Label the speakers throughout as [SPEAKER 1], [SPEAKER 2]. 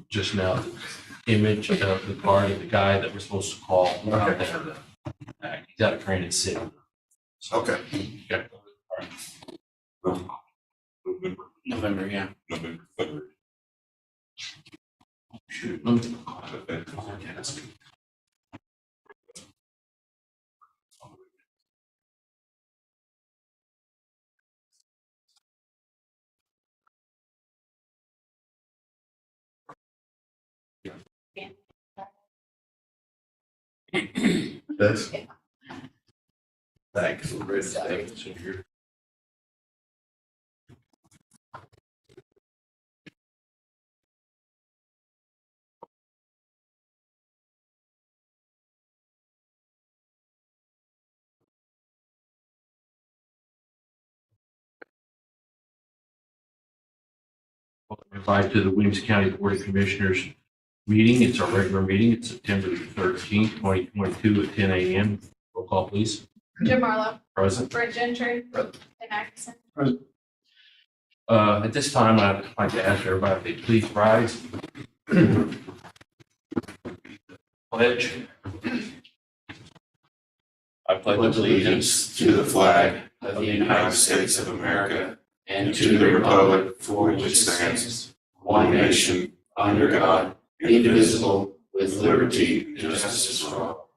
[SPEAKER 1] just now the image of the car of the guy that we're supposed to call. Out there. He's out of Granite City.
[SPEAKER 2] Okay.
[SPEAKER 1] Okay. All right.
[SPEAKER 3] November, yeah.
[SPEAKER 2] November, February.
[SPEAKER 1] Shoot, let me.
[SPEAKER 2] This?
[SPEAKER 1] Thanks. We're ready to stay. So you're- Invite to the Williams County Board of Commissioners meeting. It's our regular meeting. It's September 13th, 2022 at 10 a.m. Roll call, please.
[SPEAKER 4] Jim Marlowe.
[SPEAKER 1] Present.
[SPEAKER 4] Brett Gentry.
[SPEAKER 1] Present.
[SPEAKER 4] Ben Atkinson.
[SPEAKER 1] At this time, I'd like to ask everybody if they please rise. Pledge. I pledge
[SPEAKER 3] Allegiance to the flag of the United States of America and to the republic for which it stands, one nation, under God, indivisible, with liberty and justice for all.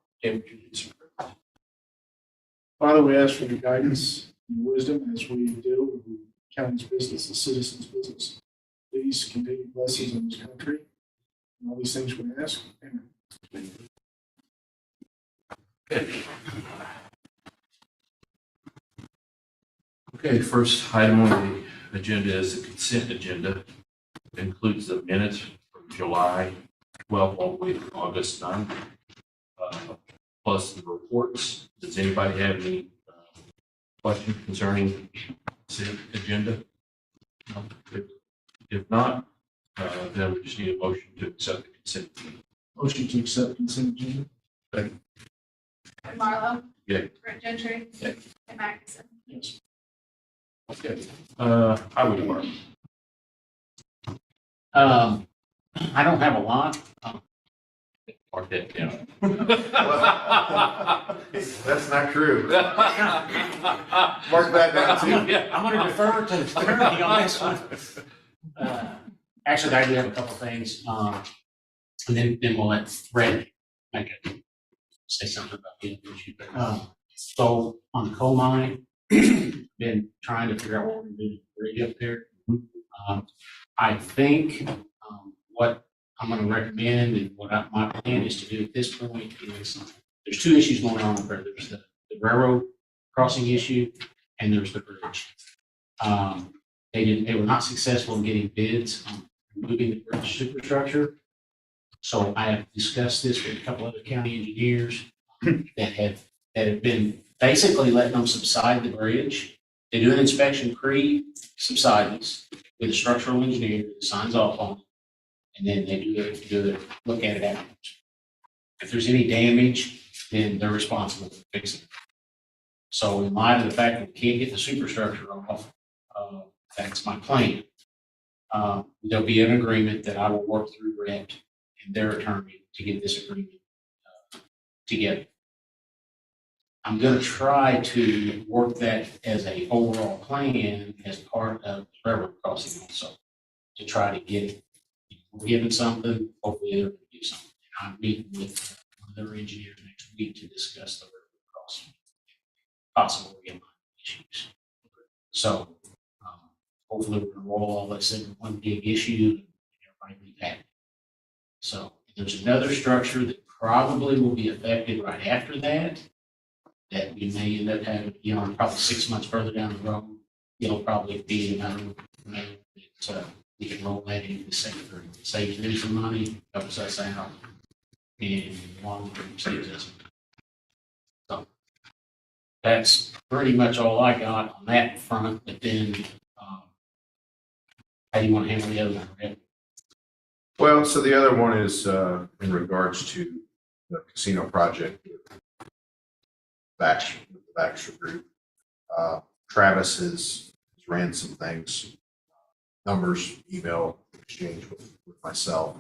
[SPEAKER 5] Father, we ask for your guidance and wisdom as we deal with the county's business, the citizens' business. Please continue blessings on this country. And all these things we ask. Amen.
[SPEAKER 1] Okay, first item on the agenda is the consent agenda. It includes the minutes from July 12th all the way to August 9th, plus the reports. Does anybody have any questions concerning consent agenda? No? If not, then we just need a motion to accept the consent agenda.
[SPEAKER 5] Motion to accept consent agenda.
[SPEAKER 4] Jim Marlowe.
[SPEAKER 1] Yeah.
[SPEAKER 4] Brett Gentry.
[SPEAKER 1] Yeah.
[SPEAKER 4] Ben Atkinson.
[SPEAKER 5] Yes.
[SPEAKER 1] Okay. Highway Department.
[SPEAKER 3] I don't have a lot.
[SPEAKER 1] Mark that down.
[SPEAKER 2] That's not true. Mark that down too.
[SPEAKER 3] I'm going to defer to the attorney on this one. Actually, I do have a couple things, and then we'll let Fred say something about the issue. So on the coal mine, been trying to figure out what we're going to do to the bridge up there. I think what I'm going to recommend and what my plan is to do at this point is there's two issues going on up there. There's the railroad crossing issue and there's the bridge. They were not successful in getting bids on moving the bridge superstructure. So I have discussed this with a couple other county engineers that have been basically letting them subside the bridge. They do an inspection pre-subsidence with a structural engineer that signs off on it. And then they do it, look at it afterwards. If there's any damage, then they're responsible for fixing it. So in light of the fact that we can't get the superstructure off, that's my plan. There'll be an agreement that I will work through Rhett and their attorney to get this agreement together. I'm going to try to work that as a overall plan as part of railroad crossing also, to try to get it. We're given something, hopefully they're going to do something. I'm meeting with one of their engineers next week to discuss the railroad crossing, possible realignment issues. So hopefully we're going to roll all this into one big issue and everybody be happy. So there's another structure that probably will be affected right after that we may end up having, probably 6 months further down the road. It'll probably be another that we can roll that into the sector. Saves them some money, helps us out, and long term saves us. So that's pretty much all I got on that front. But then, how do you want to handle the other one, Red?
[SPEAKER 2] Well, so the other one is in regards to the casino project with the Baxter Group. Travis has ran some things numbers, email exchange with myself.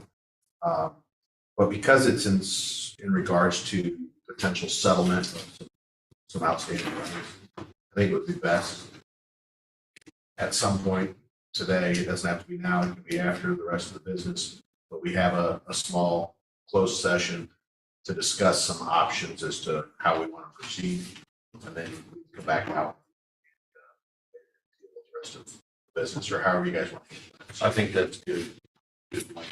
[SPEAKER 2] But because it's in regards to potential settlement of some outstanding monies, I think it would be best at some point today, it doesn't have to be now, it can be after the rest of the business, but we have a small closed session to discuss some options as to how we want to proceed, and then we can come back out and deal with the rest of the business, or however you guys want.
[SPEAKER 1] I think that's good. Good plan.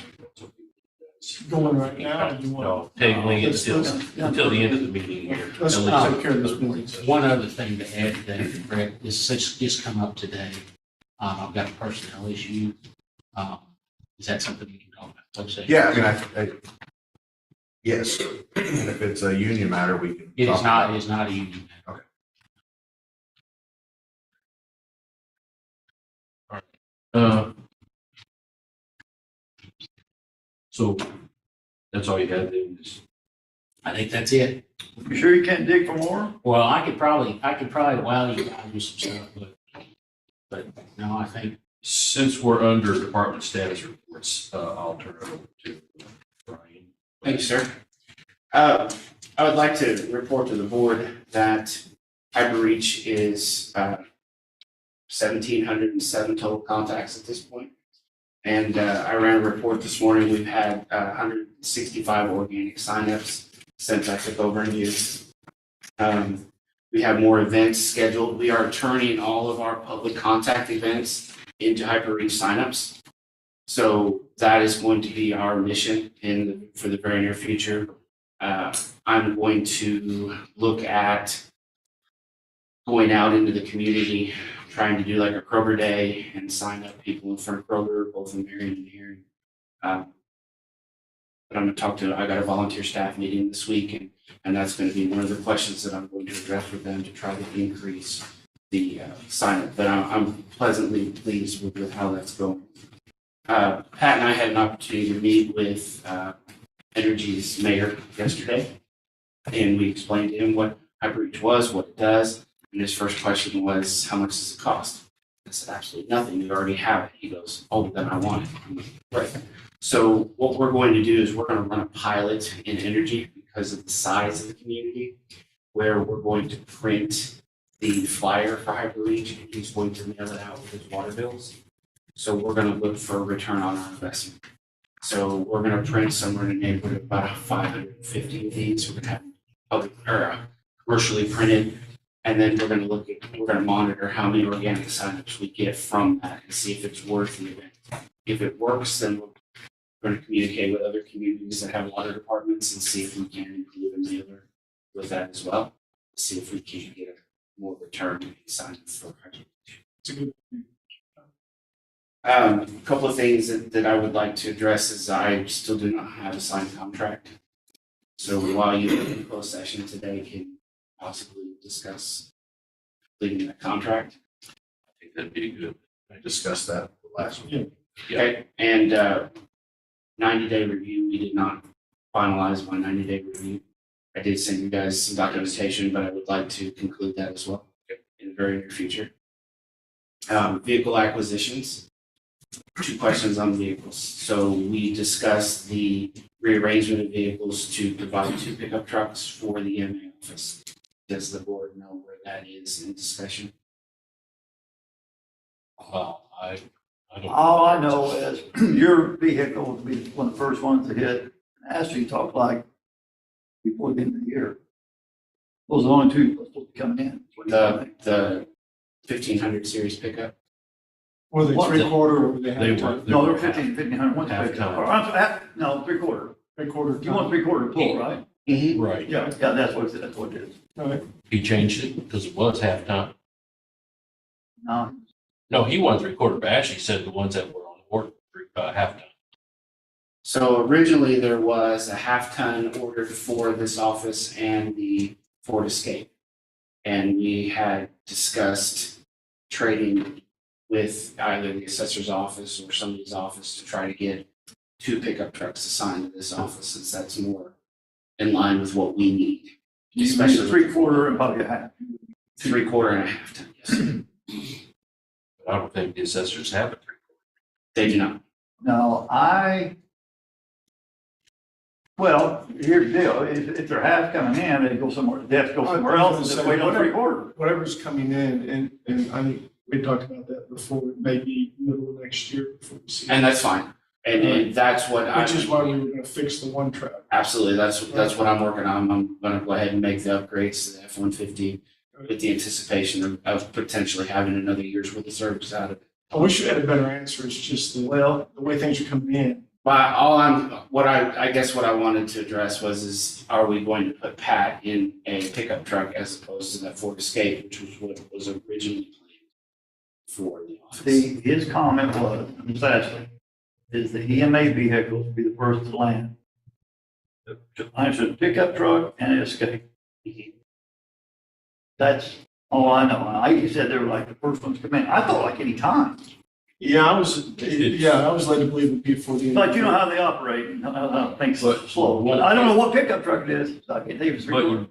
[SPEAKER 5] Going right now, or you want?
[SPEAKER 1] No, tabling it
[SPEAKER 5] Let's-
[SPEAKER 1] until the end of the meeting here.
[SPEAKER 5] Let's take care of this business.
[SPEAKER 3] One other thing to add to that, Brett, this just come up today. I've got a personnel issue. Is that something we can talk about? Closed session?
[SPEAKER 2] Yeah, I mean, yes, and if it's a union matter, we can.
[SPEAKER 3] It
[SPEAKER 2] talk
[SPEAKER 3] is not,
[SPEAKER 2] about
[SPEAKER 3] it is not a union.
[SPEAKER 1] So that's all you had then is
[SPEAKER 3] I think that's it.
[SPEAKER 6] You sure you can't dig for more?
[SPEAKER 3] Well, I could probably wow you guys with some stuff, but no, I think,
[SPEAKER 1] since we're under department status reports, I'll turn it over to Brian.
[SPEAKER 7] Thank you, sir. I would like to report to the board that HyperReach is 1,707 total contacts at this point. And I ran a report this morning. We've had 165 organic signups since I took over in use. We have more events scheduled. We are turning all of our public contact events into HyperReach signups. So that is going to be our mission for the very near future. I'm going to look at going out into the community, trying to do like a Kroger Day and sign up people in front of Kroger, both in Marion and Hearing. But I'm going to I got a volunteer staff meeting this week, and that's going to be one of the questions that I'm going to address with them to try to increase the sign up. But I'm pleasantly pleased with how that's going. Pat and I had an opportunity to meet with Energy's mayor yesterday, and we explained to him what HyperReach was, what it does, and his first question was, how much does it cost? I said, absolutely nothing, we already have it. He goes, oh, then I want it. I'm like, right. So what we're going to do is we're going to run a pilot in Energy because of the size of the community, where we're going to print the flyer for HyperReach, and he's going to mail it out with his water bills. So we're going to look for a return on our investment. So we're going to print somewhere in the neighborhood of about 550 of these. We're going to have public or commercially printed, and then we're going to monitor how many organic signups we get from that and see if it's worth the event. If it works, then we're going to communicate with other communities that have water departments and see if we can include a mailer with that as well. See if we can get a more return in signups for HyperReach.
[SPEAKER 5] It's a good.
[SPEAKER 7] A couple of things that I would like to address is I still do not have a signed contract. So while you're in closed session today, can possibly discuss completing that contract.
[SPEAKER 1] I think that'd be good.
[SPEAKER 2] I discussed that last week.
[SPEAKER 1] Yeah.
[SPEAKER 7] Okay, and 90-day review, we did not finalize my 90-day review. I did send you guys some documentation, but I would like to conclude that as well in the very near future. Vehicle acquisitions. 2 questions on vehicles. So we discussed the rearrangement of vehicles to provide 2 pickup trucks for the EMA office. Does the board know where that is in discussion?
[SPEAKER 1] I don't.
[SPEAKER 6] All I know is your vehicle will be one of the first ones to hit. Actually, you talk like before the end of the year. Those are the only 2 supposed to be coming in. What do you think?
[SPEAKER 7] The 1500 series pickup.
[SPEAKER 5] Were they
[SPEAKER 6] What?
[SPEAKER 5] 3/4 or were they
[SPEAKER 1] They
[SPEAKER 5] half
[SPEAKER 1] were.
[SPEAKER 5] ton?
[SPEAKER 6] No, they're 1,500. One's
[SPEAKER 1] Half
[SPEAKER 6] big.
[SPEAKER 1] ton.
[SPEAKER 6] Or, no, 3/4.
[SPEAKER 5] 3/4
[SPEAKER 6] You want 3/4 pull, right?
[SPEAKER 7] Mm-hmm.
[SPEAKER 1] Right.
[SPEAKER 6] Yeah, that's what it is.
[SPEAKER 5] Right.
[SPEAKER 1] He changed it because it was half-time.
[SPEAKER 6] No,
[SPEAKER 1] No, he won 3/4, but actually said the ones that were on the board, half-time.
[SPEAKER 7] So originally there was a half-ton ordered for this office and the Ford Escape. And we had discussed trading with either the assessor's office or somebody's office to try to get 2 pickup trucks assigned to this office, since that's more in line with what we need.
[SPEAKER 6] you need
[SPEAKER 7] Especially
[SPEAKER 6] 3/4 and probably a half.
[SPEAKER 7] 3/4 and a half ton, yes.
[SPEAKER 1] But I don't think the assessors have it.
[SPEAKER 7] They do not.
[SPEAKER 6] Now, well, here's the deal, if they're half coming in, they go somewhere, they have to go somewhere else and just wait on three quarters.
[SPEAKER 5] Whatever's coming in, and I mean, we talked about that before, it may be middle of next year before we see.
[SPEAKER 7] And that's fine. And that's what I.
[SPEAKER 5] Which is why we were gonna fix the one track.
[SPEAKER 7] Absolutely, that's what I'm working on. I'm gonna go ahead and make the upgrades to the F-150 with the anticipation of potentially having another year's worth of service out of it.
[SPEAKER 5] I wish you had a better answer, it's just the way things are coming in.
[SPEAKER 7] But I guess what I wanted to address is are we going to put Pat in a pickup truck as opposed to that Ford Escape, which was what was originally planned for the office?
[SPEAKER 6] His comment was, Ms. Ashley, is the EMA vehicles be the first to land. I said a pickup truck and an Escape. That's all I know. He said they were like the first ones to come in. I thought like any time.
[SPEAKER 5] Yeah, I was led to believe it'd be before the end.
[SPEAKER 6] But you know how they operate, and how things
[SPEAKER 1] But-
[SPEAKER 6] slow. I don't know what pickup truck it is. I can't think of
[SPEAKER 1] But
[SPEAKER 6] three.
[SPEAKER 1] the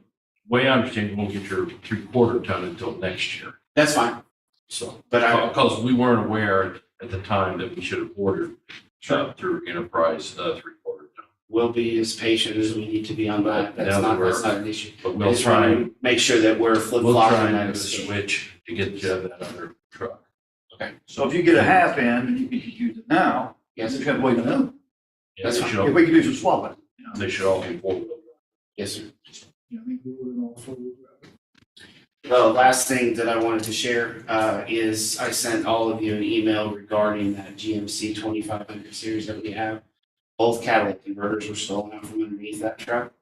[SPEAKER 1] way I understand, you won't get your 3/4 ton until next year.
[SPEAKER 7] That's fine,
[SPEAKER 1] So,
[SPEAKER 7] but
[SPEAKER 1] because we weren't aware at the time that we should have ordered through Enterprise 3/4 ton.
[SPEAKER 7] we'll be as patient as we need to be on that. That's
[SPEAKER 1] Now that
[SPEAKER 7] not
[SPEAKER 1] we're-
[SPEAKER 7] an issue.
[SPEAKER 1] But
[SPEAKER 7] I
[SPEAKER 1] we'll
[SPEAKER 7] just
[SPEAKER 1] try
[SPEAKER 7] want
[SPEAKER 1] and,
[SPEAKER 7] to make sure that we're
[SPEAKER 1] we'll
[SPEAKER 7] flip-flopping
[SPEAKER 1] try and
[SPEAKER 7] that
[SPEAKER 1] do a
[SPEAKER 7] escape.
[SPEAKER 1] switch to get you that other truck.
[SPEAKER 6] So if you get a half in, you can use it now.
[SPEAKER 7] Yes,
[SPEAKER 6] You just have to wait another.
[SPEAKER 1] Yeah,
[SPEAKER 7] That's
[SPEAKER 1] they
[SPEAKER 7] fine.
[SPEAKER 1] should
[SPEAKER 6] If
[SPEAKER 1] all,
[SPEAKER 6] we can do some swapping.
[SPEAKER 1] they should all be 4-wheel.
[SPEAKER 7] yes, sir.
[SPEAKER 5] Yeah, I think we were all for it.
[SPEAKER 7] The last thing that I wanted to share is I sent all of you an email regarding that GMC 2500 series that we have. Both catalytic converters were stolen out from underneath that truck.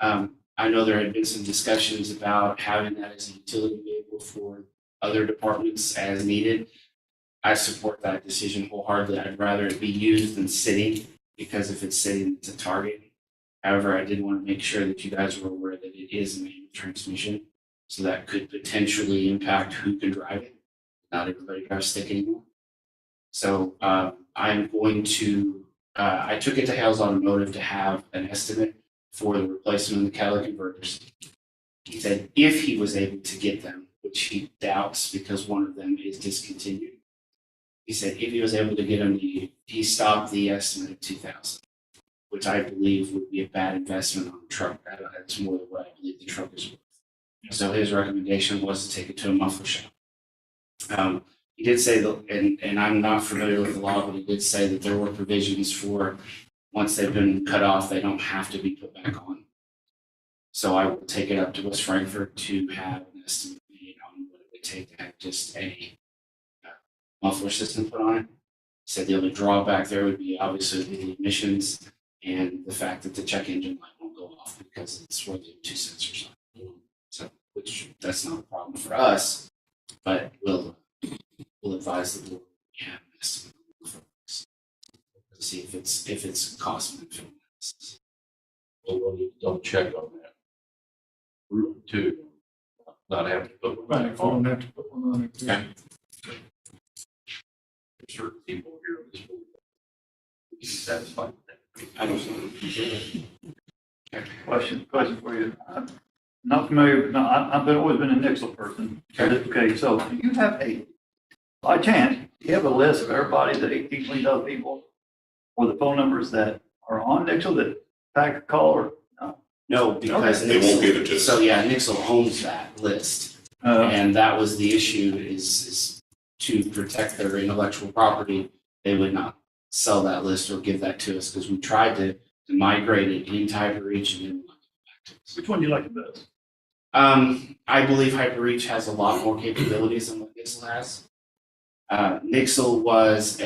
[SPEAKER 7] I know there had been some discussions about having that as a utility vehicle for other departments as needed. I support that decision wholeheartedly. I'd rather it be used than sitting, because if it's sitting, it's a target. However, I did want to make sure that you guys were aware that it is a manual transmission. So that could potentially impact who can drive it. Not everybody drives stick anymore. So I'm going to, I took it to Hales Automotive to have an estimate for the replacement of the catalytic converters. He said if he was able to get them, which he doubts because one of them is discontinued. He said if he was able to get them, he stopped the estimate at 2,000, which I believe would be a bad investment on a truck. That's more than what I believe the truck is worth. So his recommendation was to take it to a muffler shop. He did say that, and I'm not familiar with the law, but he did say that there were provisions for once they've been cut off, they don't have to be put back on. So I will take it up to West Frankfort to have an estimate made on what it would take to have just a muffler system put on it. He said the only drawback there would be obviously the emissions and the fact that the check engine light won't go off because it's where the two sensors are. So, which that's not a problem for us, but we'll advise the board we have an estimate for this. To see if it's cost benefit analysis.
[SPEAKER 1] We'll need to double check on that. Route 2, not have to put one
[SPEAKER 5] Right,
[SPEAKER 1] back
[SPEAKER 5] if I don't
[SPEAKER 1] on.
[SPEAKER 5] have to put one on it.
[SPEAKER 7] Okay.
[SPEAKER 1] Certain people here on this board would be satisfied with that.
[SPEAKER 7] I don't know.
[SPEAKER 6] Question for you. I'm not familiar, no, I've always been a Nixle person. Okay, so do you have by chance, do you have a list of everybody, the 18,000 people, or the phone numbers that are on Nixle that pack a call or?
[SPEAKER 7] No, because
[SPEAKER 8] They won't give it to us.
[SPEAKER 7] So yeah, Nixle owns that list. And that was the issue is to protect their intellectual property. They would not sell that list or give that to us because we tried to migrate it into HyperReach and then not give it back to us.
[SPEAKER 6] Which one do you like the best?
[SPEAKER 7] I believe HyperReach has a lot more capabilities than what Nixle has. Nixle was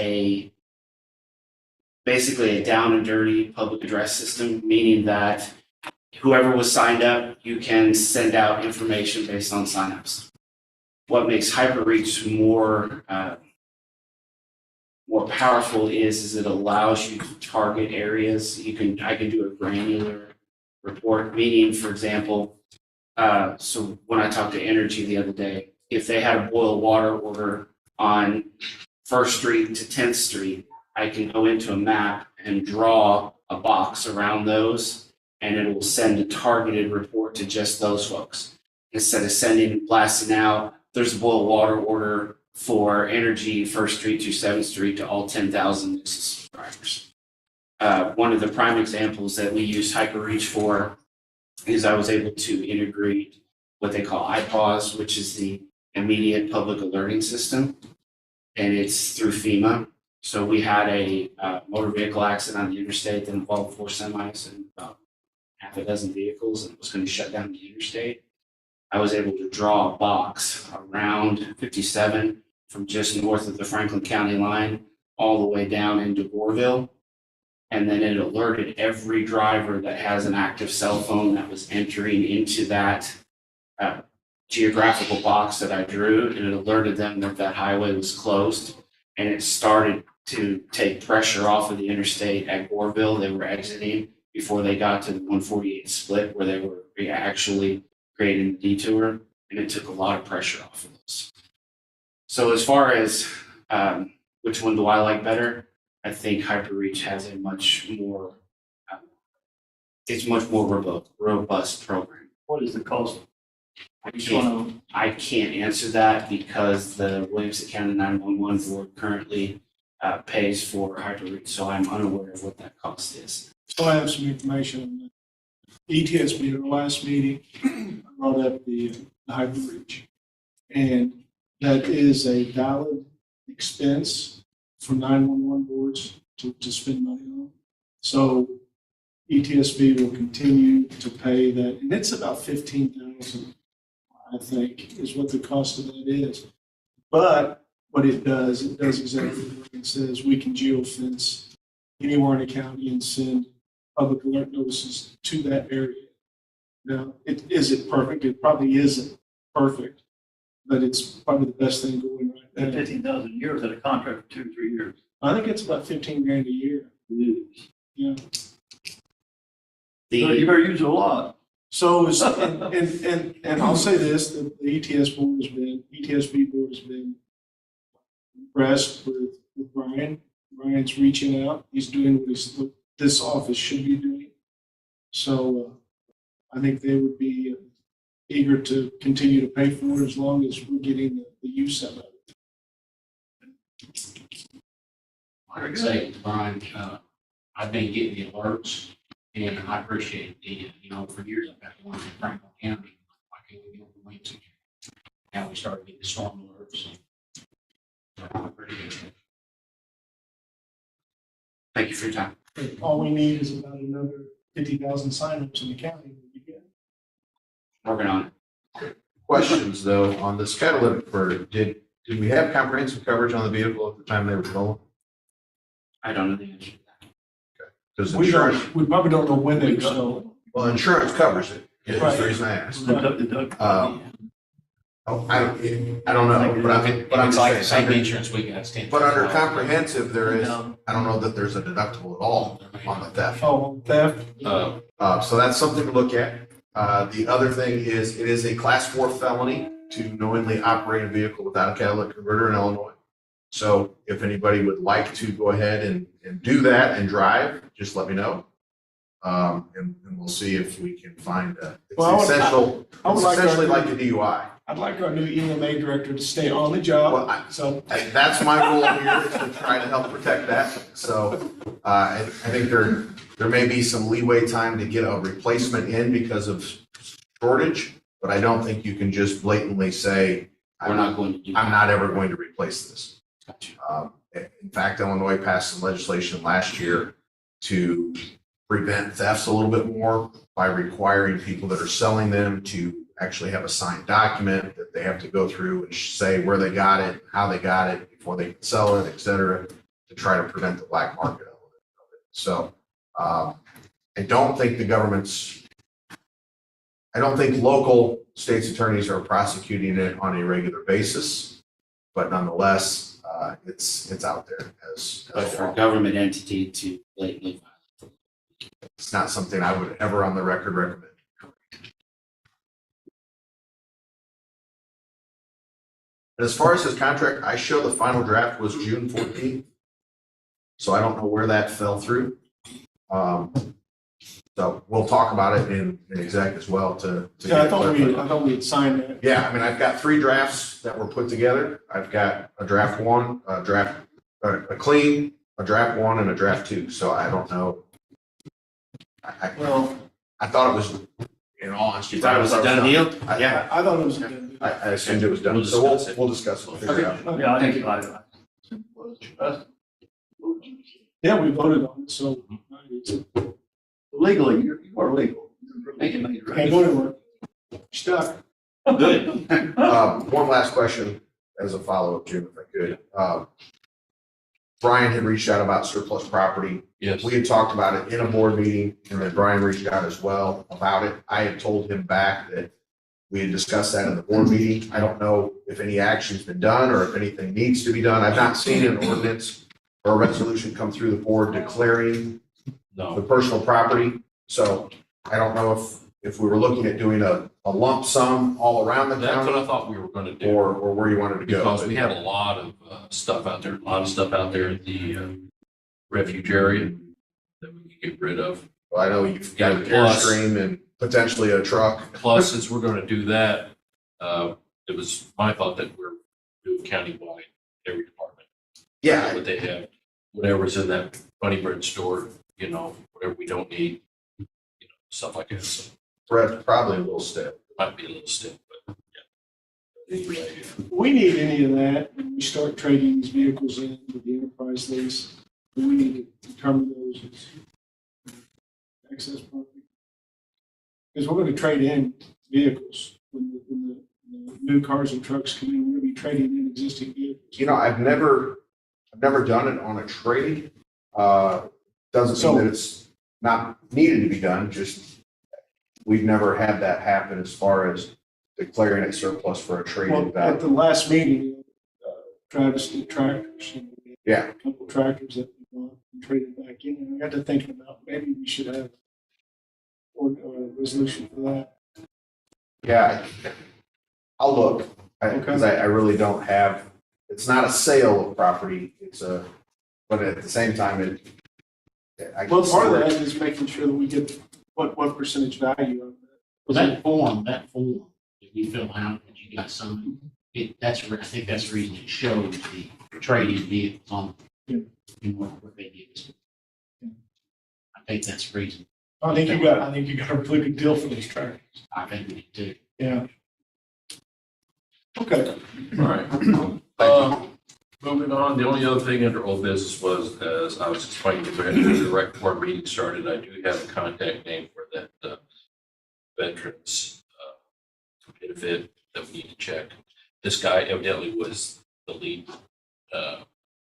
[SPEAKER 7] basically a down and dirty public address system, meaning that whoever was signed up, you can send out information based on signups. What makes HyperReach more powerful is it allows you to target areas. I can do a granular report, meaning, for example, so when I talked to Energy the other day, if they had a boil water order on 1st Street to 10th Street, I can go into a map and draw a box around those, and it will send a targeted report to just those folks. Instead of blasting out, there's a boil water order for Energy First Street to 7th Street to all 10,000 new subscribers. One of the prime examples that we use HyperReach for is I was able to integrate what they call IPAWS, which is the Immediate Public Alerting System, and it's through FEMA. So we had a motor vehicle accident on the interstate that involved 4 semis and about half a dozen vehicles, and it was going to shut down the interstate. I was able to draw a box around 57 from just north of the Franklin County line all the way down into Goreville. And then it alerted every driver that has an active cell phone that was entering into that geographical box that I drew, and it alerted them that that highway was closed. And it started to take pressure off of the interstate at Goreville. They were exiting before they got to the 148 split where they were actually creating the detour, and it took a lot of pressure off of those. So as far as which one do I like better, I think HyperReach has a much more, it's much more robust program.
[SPEAKER 6] What is the cost?
[SPEAKER 7] I can't answer that because the Williamson County 911 board currently pays for HyperReach, so I'm unaware of what that cost is.
[SPEAKER 5] So I have some information on that. ETSB, at our last meeting, brought up the HyperReach. And that is a valid expense for 911 boards to spend money on. So ETSB will continue to pay that, and it's about $15,000, I think, is what the cost of that is. But what it does exactly what it says. We can geofence anywhere in the county and send public alert notices to that area. Now, is it perfect? It probably isn't perfect, but it's probably the best thing going right
[SPEAKER 6] That
[SPEAKER 5] now.
[SPEAKER 6] 15,000 a year, is that a contract for 2 or 3 years?
[SPEAKER 5] I think it's about $15,000 a year. Yeah.
[SPEAKER 6] So you better use it a lot.
[SPEAKER 5] So, and I'll say this, the ETSB board has been impressed with Brian. Brian's reaching out. He's doing what this office should be doing. So I think they would be eager to continue to pay for it as long as we're getting the use out of it.
[SPEAKER 3] I would say, Brian, I've been getting the alerts, and I appreciate the, for years I've got one in Franklin County. I can't get over Williamson. Now we started getting the storm alerts. Pretty good.
[SPEAKER 7] Thank you for your time.
[SPEAKER 5] All we need is about another 50,000 signups in the county. We'll be good.
[SPEAKER 7] Working on it.
[SPEAKER 2] Questions though, on this catalytic converter, did we have comprehensive coverage on the vehicle at the time they were stolen?
[SPEAKER 7] I don't know the answer to that.
[SPEAKER 2] Because
[SPEAKER 5] We
[SPEAKER 2] insurance,
[SPEAKER 5] probably don't know when they were stolen.
[SPEAKER 2] well, insurance covers it, is
[SPEAKER 5] Right.
[SPEAKER 2] the reason I asked.
[SPEAKER 6] The
[SPEAKER 2] I don't know, but I'm
[SPEAKER 3] It's like
[SPEAKER 2] saying,
[SPEAKER 3] the same insurance we got. Stanford.
[SPEAKER 2] but under comprehensive, there is, I don't know that there's a deductible at all on the theft.
[SPEAKER 5] Oh, theft?
[SPEAKER 2] So that's something to look at. The other thing is, it is a class 4 felony to knowingly operate a vehicle without a catalytic converter in Illinois. So if anybody would like to go ahead and do that and drive, just let me know. And we'll see if we can find
[SPEAKER 5] Well,
[SPEAKER 2] it's essential,
[SPEAKER 5] I would
[SPEAKER 2] it's
[SPEAKER 5] like our-
[SPEAKER 2] essentially like a DUI.
[SPEAKER 5] I'd like our new EMA director to stay on the job,
[SPEAKER 2] Well,
[SPEAKER 5] so.
[SPEAKER 2] And that's my role here, is to try to help protect that. So I think there may be some leeway time to get a replacement in because of shortage, but I don't think you can just blatantly say,
[SPEAKER 7] We're not going to do
[SPEAKER 2] I'm
[SPEAKER 7] that.
[SPEAKER 2] not ever going to replace this.
[SPEAKER 7] Gotcha.
[SPEAKER 2] In fact, Illinois passed some legislation last year to prevent thefts a little bit more by requiring people that are selling them to actually have a signed document that they have to go through and say where they got it, how they got it before they can sell it, et cetera, to try to prevent the black market element of it. So I don't think local state's attorneys are prosecuting it on a regular basis, but nonetheless, it's out there as
[SPEAKER 7] But
[SPEAKER 2] a
[SPEAKER 7] for a
[SPEAKER 2] law.
[SPEAKER 7] government entity to blatantly violate.
[SPEAKER 2] It's not something I would ever on the record recommend. And as far as his contract, I show the final draft was June 14th. So I don't know where that fell through. So we'll talk about it in exec as well to.
[SPEAKER 5] Yeah, I
[SPEAKER 2] get
[SPEAKER 5] thought
[SPEAKER 2] clarified.
[SPEAKER 5] we had signed that.
[SPEAKER 2] Yeah, I mean, I've got 3 drafts that were put together. I've got a draft 1, a clean, a draft 1, and a draft 2. So I don't know.
[SPEAKER 5] Well,
[SPEAKER 2] I thought it was, in all honesty.
[SPEAKER 7] You thought it was a done deal?
[SPEAKER 2] I-
[SPEAKER 7] Yeah.
[SPEAKER 5] I thought it was a good.
[SPEAKER 2] I assumed it was done.
[SPEAKER 1] We'll
[SPEAKER 2] So we'll
[SPEAKER 1] discuss it.
[SPEAKER 2] discuss it. We'll figure it out.
[SPEAKER 6] Yeah, I
[SPEAKER 7] Thank
[SPEAKER 6] think
[SPEAKER 7] you.
[SPEAKER 5] Yeah, we voted on it, so.
[SPEAKER 6] Legally, you are legal. Making me
[SPEAKER 5] Can't go anywhere. Stuck.
[SPEAKER 7] Good.
[SPEAKER 2] One last question as a follow-up, Jim, if I could. Brian had reached out about surplus property.
[SPEAKER 1] Yes.
[SPEAKER 2] We had talked about it in a board meeting, and then Brian reached out as well about it. I had told him back that we had discussed that in the board meeting. I don't know if any action's been done or if anything needs to be done. I've not seen an ordinance or a resolution come through the board declaring the
[SPEAKER 1] No,
[SPEAKER 2] personal property. So I don't know if we were looking at doing a lump sum all around the
[SPEAKER 1] that's what
[SPEAKER 2] county
[SPEAKER 1] I thought we were gonna do.
[SPEAKER 2] or where you wanted to go.
[SPEAKER 1] Because we have a lot of stuff out there, in the refuge area that we can get rid of.
[SPEAKER 2] Well, I know you've got an
[SPEAKER 1] Plus-
[SPEAKER 2] Airstream and potentially a truck.
[SPEAKER 1] Plus, since we're gonna do that, it was my thought that we're doing countywide, every department.
[SPEAKER 2] Yeah,
[SPEAKER 1] What they have, whatever's in that Bunny Bread store, whatever we don't need, stuff like that. So
[SPEAKER 2] Brett, probably a little stiff.
[SPEAKER 1] it might be a little stiff, but yeah. Anyway,
[SPEAKER 5] We need any of that when we start trading these vehicles in with the enterprise lease. We need to determine those as excess property. Because we're gonna trade in vehicles when the new cars and trucks come in, we're gonna be trading in existing vehicles.
[SPEAKER 2] I've never done it on a trade. Doesn't mean that it's not needed to be done, just we've never had that happen as far as declaring it surplus for a trade-in
[SPEAKER 5] Well, at
[SPEAKER 2] value.
[SPEAKER 5] the last meeting, Travis did tractors. And we had
[SPEAKER 2] Yeah.
[SPEAKER 5] A couple of tractors that we bought and traded back in, and I got to thinking about maybe we should have a resolution for that.
[SPEAKER 2] Yeah, I'll look,
[SPEAKER 5] Okay.
[SPEAKER 2] because I really don't have, it's not a sale of property, but at the same time, I
[SPEAKER 5] Well,
[SPEAKER 2] can
[SPEAKER 5] part of
[SPEAKER 2] see
[SPEAKER 5] that
[SPEAKER 2] where-
[SPEAKER 5] is making sure that we get what percentage value of that.
[SPEAKER 3] Well, that form that you fill out, that you got signed, I think that's the reason it shows the trading vehicles on,
[SPEAKER 5] Yeah.
[SPEAKER 3] what they give us. I think that's the reason.
[SPEAKER 5] I think you got a really good deal for these tractors.
[SPEAKER 3] I think we need to.
[SPEAKER 5] Yeah. Okay.
[SPEAKER 1] All right. Moving on, the only other thing under old business was, as I was explaining to Brett, when the rec board meeting started, I do have a contact name for that veterans benefit that we need to check. This guy evidently was the lead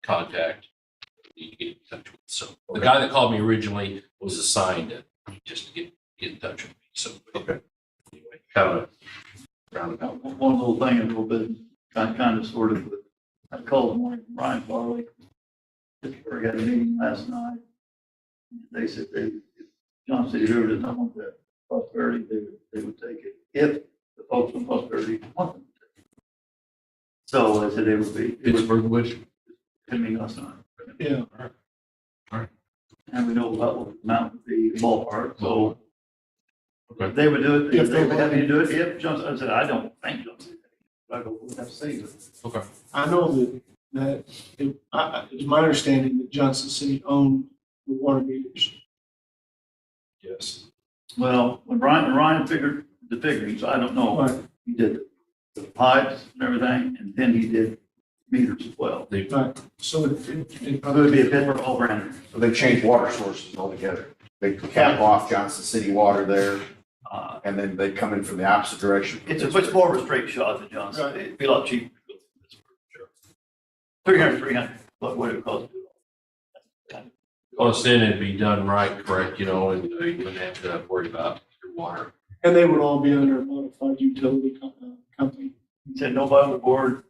[SPEAKER 1] contact we need to get in touch with. So the guy that called me originally was assigned just to get in touch with me. So
[SPEAKER 2] Okay.
[SPEAKER 1] anyway, kind of roundabout.
[SPEAKER 6] One little thing, a little bit, kind of sort of, I called Ryan Farley. We had a meeting last night. They said if John City River did not want that prosperity, they would take it if the folks from prosperity want them to take it. So I said it would be,
[SPEAKER 1] Pittsburgh would.
[SPEAKER 6] coming us on.
[SPEAKER 5] Yeah.
[SPEAKER 6] And we know about what the amount would be ballpark, so
[SPEAKER 1] Okay.
[SPEAKER 6] if they would do it,
[SPEAKER 5] If
[SPEAKER 6] if they
[SPEAKER 5] they
[SPEAKER 6] were happy to do it, if Johnson, I said, I don't think Johnson. I go, we'll have to see.
[SPEAKER 1] Okay.
[SPEAKER 5] I know it's my understanding that Johnson City owned the water meters.
[SPEAKER 1] Yes.
[SPEAKER 6] Well, when Ryan figured the figurines, I don't know,
[SPEAKER 5] Right.
[SPEAKER 6] he did the pipes and everything, and then he did meters as well.
[SPEAKER 5] Right. So it
[SPEAKER 6] It would be a bit for all brand.
[SPEAKER 2] So they changed water sources altogether. They cap off Johnson City water there, and then they come in from the opposite direction.
[SPEAKER 6] It's more of a straight shot than Johnson,
[SPEAKER 5] Right.
[SPEAKER 6] it'd be a lot cheaper. 300, what would it cost?
[SPEAKER 1] Well, then it'd be done right, correct, and you wouldn't have to worry about your water.
[SPEAKER 5] And they would all be under a modified utility company.
[SPEAKER 6] He said nobody on the board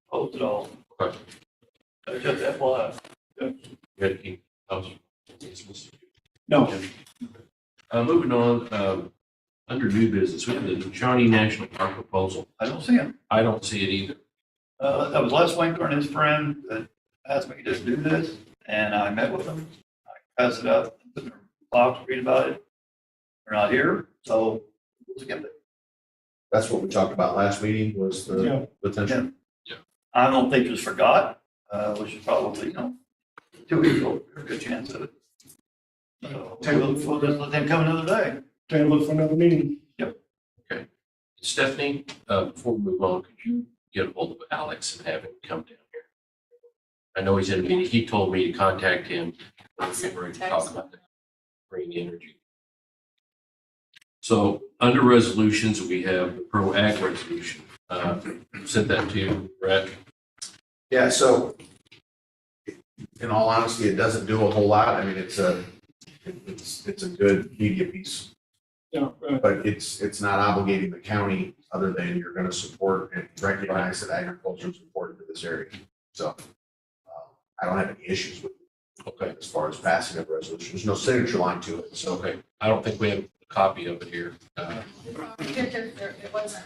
[SPEAKER 6] opposed at all.
[SPEAKER 1] Okay.
[SPEAKER 6] Just FYI.
[SPEAKER 1] You had any else?
[SPEAKER 5] No.
[SPEAKER 1] Moving on, under new business, we have the Shawnee National Park proposal.
[SPEAKER 6] I don't see him.
[SPEAKER 1] I don't see it either.
[SPEAKER 6] That was Les Winker and his friend that asked me to do this, and I met with them. I passed it up, o'clock to read about it. We're not here, so we'll skip it.
[SPEAKER 2] That's what we talked about last meeting was
[SPEAKER 5] Yeah.
[SPEAKER 2] the potential.
[SPEAKER 6] I don't think it was forgot, which is probably, 2 weeks ago, a good chance of it. So we'll just let them come another day.
[SPEAKER 5] Table it for another meeting.
[SPEAKER 1] Stephanie, before we move on, could you get a hold of Alex and have him come down here? I know he's in a meeting. He told me to contact him. We're getting ready to talk about the green energy. So under resolutions, we have the Pro Ag resolution. Sent that to you, Brett.
[SPEAKER 2] Yeah, so in all honesty, it doesn't do a whole lot. I mean, it's a good media piece,
[SPEAKER 5] Yeah,
[SPEAKER 2] but it's not obligating the county other than you're going to support and recognize that agriculture is important to this area. So I don't have any issues with it.
[SPEAKER 1] Okay.
[SPEAKER 2] As far as passing of resolution. There's no signature line to it, so.
[SPEAKER 1] Okay. I don't think we have a copy of it here.
[SPEAKER 4] It wasn't,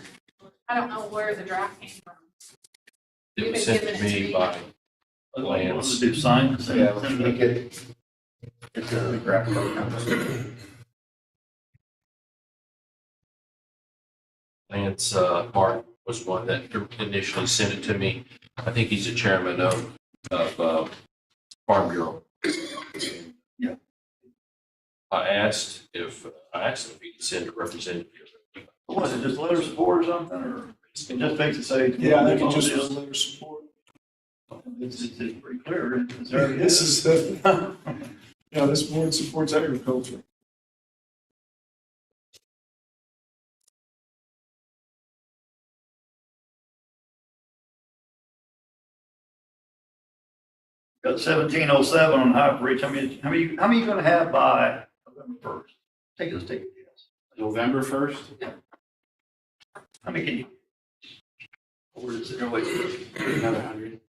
[SPEAKER 4] I don't know where the draft came from.
[SPEAKER 1] It was sent to me by Lance.
[SPEAKER 6] Do sign?
[SPEAKER 2] Yeah, we can get, it's a graphic copy.
[SPEAKER 1] Lance Martin was one that initially sent it to me. I think he's the chairman of Farm Bureau.
[SPEAKER 6] Yeah.
[SPEAKER 1] I asked if he could send a representative.
[SPEAKER 6] Was it just letter of support or something, or it just makes it say?
[SPEAKER 5] yeah, I think it just was a letter of support.
[SPEAKER 6] It's pretty clear. It's already-
[SPEAKER 5] This is the, this board supports agriculture.
[SPEAKER 6] Got 1707 on High Bridge. How many you gonna have by November 1st? Take a guess.
[SPEAKER 7] November 1st?
[SPEAKER 6] How many can you? Or is it, wait,
[SPEAKER 7] Another 100.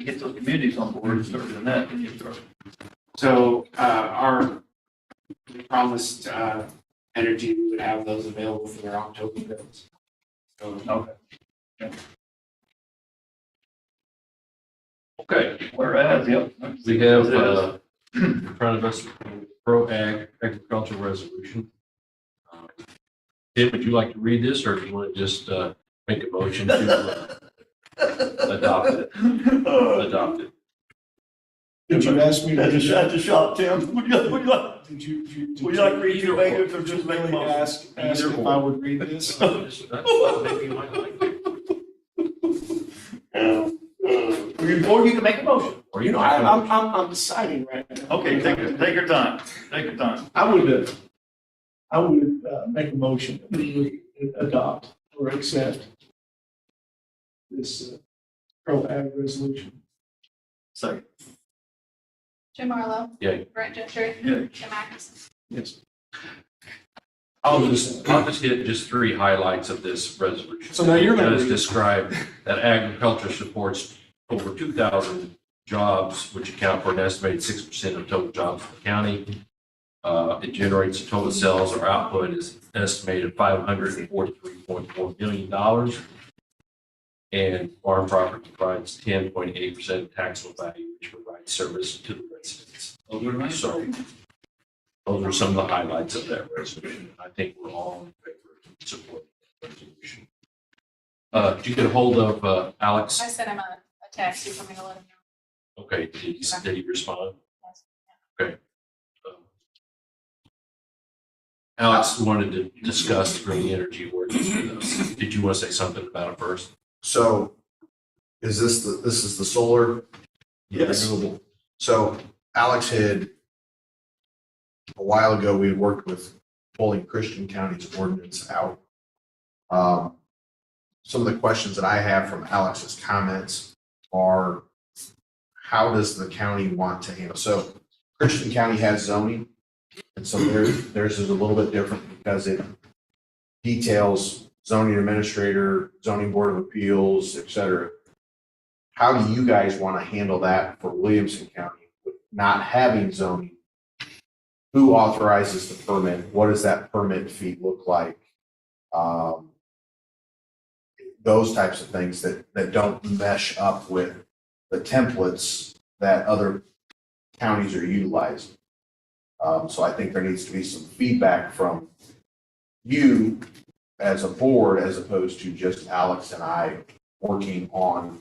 [SPEAKER 6] get those communities on board, start doing that, then you start.
[SPEAKER 7] So, we promised, Energy, we would have those available for their October bills. So,
[SPEAKER 6] Okay.
[SPEAKER 1] Okay,
[SPEAKER 6] Whereas, yep.
[SPEAKER 1] we have in front of us the Pro Ag agricultural resolution. Tim, would you like to read this, or do you want to just make a motion to adopt it? Adopt it.
[SPEAKER 5] Did you ask me to
[SPEAKER 6] That's
[SPEAKER 5] just,
[SPEAKER 6] a shot, Tim. Would you like?
[SPEAKER 5] did you
[SPEAKER 6] Would you like to read your language or just make a
[SPEAKER 5] really
[SPEAKER 6] motion?
[SPEAKER 5] ask if I would read this?
[SPEAKER 1] That's what maybe you might like to.
[SPEAKER 6] Or you can make a motion.
[SPEAKER 1] Or you don't have to.
[SPEAKER 5] I'm deciding right now.
[SPEAKER 6] Okay, take your time. Take your time.
[SPEAKER 5] I would make a motion that we would adopt or accept this Pro Ag resolution.
[SPEAKER 6] Second.
[SPEAKER 4] Jim Marlowe.
[SPEAKER 1] Yeah.
[SPEAKER 4] Brett Gentry.
[SPEAKER 6] Yeah.
[SPEAKER 4] Jim Atkinson.
[SPEAKER 5] Yes.
[SPEAKER 1] I'll just hit just 3 highlights of this resolution.
[SPEAKER 5] So now you're
[SPEAKER 1] It
[SPEAKER 5] gonna
[SPEAKER 1] does
[SPEAKER 5] read.
[SPEAKER 1] describe that agriculture supports over 2,000 jobs, which account for an estimated 6% of total jobs in the county. It generates a total sales or output is estimated $543.4 million. And farm property provides 10.8% of taxable value, which provides service to the residents. So those are some of the highlights of that resolution. I think we're all in favor of supporting the resolution. Did you get a hold of Alex?
[SPEAKER 4] I sent him a text. You want me to let him know?
[SPEAKER 1] Okay, did he respond?
[SPEAKER 4] Yes.
[SPEAKER 1] Okay. Alex wanted to discuss green energy ordinance with us. Did you want to say something about it first?
[SPEAKER 2] So is this is the solar?
[SPEAKER 5] Yes.
[SPEAKER 2] Renewable. So Alex had, a while ago, we had worked with pulling Christian County's ordinance out. Some of the questions that I have from Alex's comments are, how does the county want to handle? So Christian County has zoning, and so theirs is a little bit different because it details zoning administrator, zoning board of appeals, et cetera. How do you guys want to handle that for Williamson County with not having zoning? Who authorizes the permit? What does that permit fee look like? Those types of things that don't mesh up with the templates that other counties are utilizing. So I think there needs to be some feedback from you as a board, as opposed to just Alex and I working on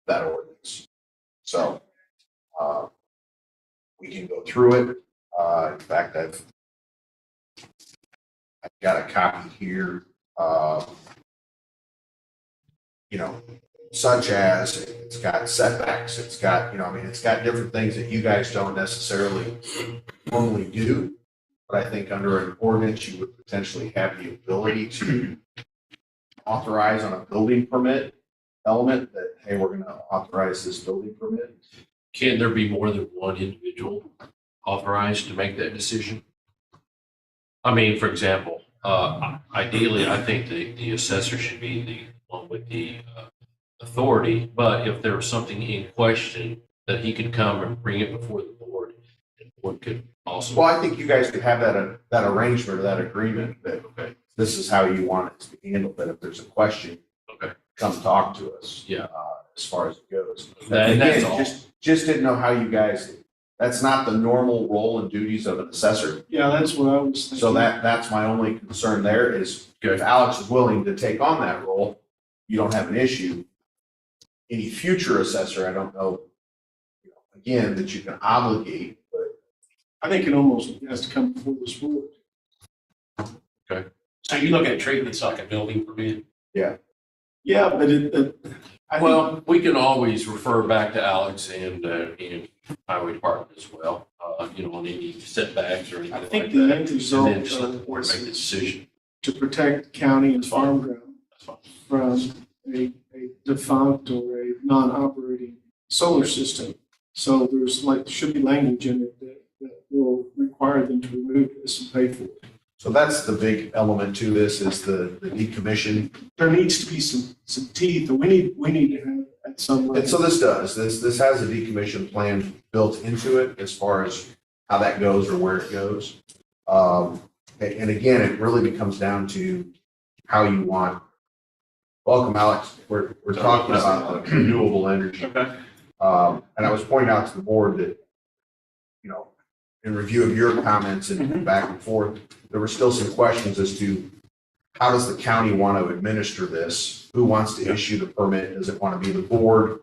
[SPEAKER 2] that ordinance. So, we can go through it. In fact, I've got a copy here, you know, such as it's got setbacks, it's got, it's got different things that you guys don't necessarily normally do. But I think under an ordinance, you would potentially have the ability to authorize on a building permit element that, hey, we're going to authorize this building permit.
[SPEAKER 1] Can there be more than one individual authorized to make that decision? I mean, for example, ideally, I think the assessor should be the one with the authority, but if there was something in question, that he could come and bring it before the board, and the board could also.
[SPEAKER 2] Well, I think you guys could have that arrangement or that agreement that this is how you want it to be handled, that if there's a question, come talk to us.
[SPEAKER 1] Yeah.
[SPEAKER 2] As far as it goes.
[SPEAKER 1] That's
[SPEAKER 2] Again,
[SPEAKER 1] all.
[SPEAKER 2] just didn't know how you guys, that's not the normal role and duties of an assessor.
[SPEAKER 5] Yeah, that's what I was thinking.
[SPEAKER 2] So that's my only concern there is if Alex is willing to take on that role, you don't have an issue. Any future assessor, I don't know, again, that you can obligate, but
[SPEAKER 5] I think it almost has to come before this board.
[SPEAKER 3] So you look at treatments like a building permit?
[SPEAKER 5] Yeah, but
[SPEAKER 1] Well, we can always refer back to Alex and highway department as well, on any setbacks or anything
[SPEAKER 5] I
[SPEAKER 1] like
[SPEAKER 5] think the
[SPEAKER 1] that.
[SPEAKER 5] end
[SPEAKER 1] And
[SPEAKER 5] result
[SPEAKER 1] then just let the board
[SPEAKER 5] is
[SPEAKER 1] make the decision.
[SPEAKER 5] to protect county and
[SPEAKER 1] That's fine.
[SPEAKER 5] farm ground
[SPEAKER 1] That's fine.
[SPEAKER 5] from a defunct or a non-operating solar system. So there's should be language in it that will require them to remove this and pay for it.
[SPEAKER 2] so that's the big element to this is the decommission.
[SPEAKER 5] There needs to be some teeth, and we need to have at some level.
[SPEAKER 2] And so this has a decommission plan built into it as far as how that goes or where it goes. And again, it really becomes down to how you want. Welcome, Alex. We're talking about the renewable energy.
[SPEAKER 1] Okay.
[SPEAKER 2] And I was pointing out to the board that, in review of your comments and back and forth, there were still some questions as to how does the county want to administer this? Who wants to issue the permit? Does it want to be the board?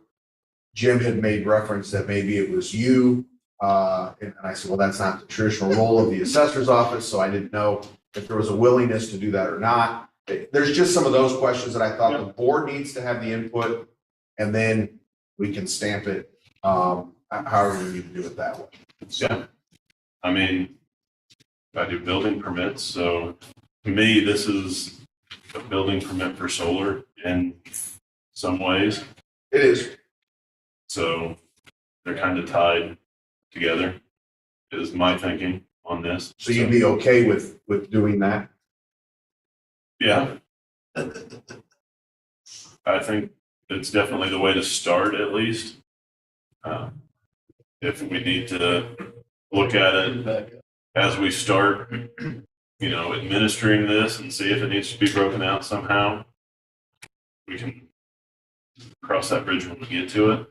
[SPEAKER 2] Jim had made reference that maybe it was you. And I said, well, that's not the traditional role of the assessor's office. So I didn't know if there was a willingness to do that or not. There's just some of those questions that I thought the board needs to have the input, and then we can stamp it, however we need to do it that way.
[SPEAKER 8] Yeah, I mean, I do building permits, so to me, this is a building permit for solar in some ways.
[SPEAKER 2] It is.
[SPEAKER 8] So they're kind of tied together, is my thinking on this.
[SPEAKER 2] So you'd be okay with doing that?
[SPEAKER 8] Yeah. I think it's definitely the way to start, at least. If we need to look at it as we start, administering this and see if it needs to be broken out somehow, we can cross that bridge when we get to it.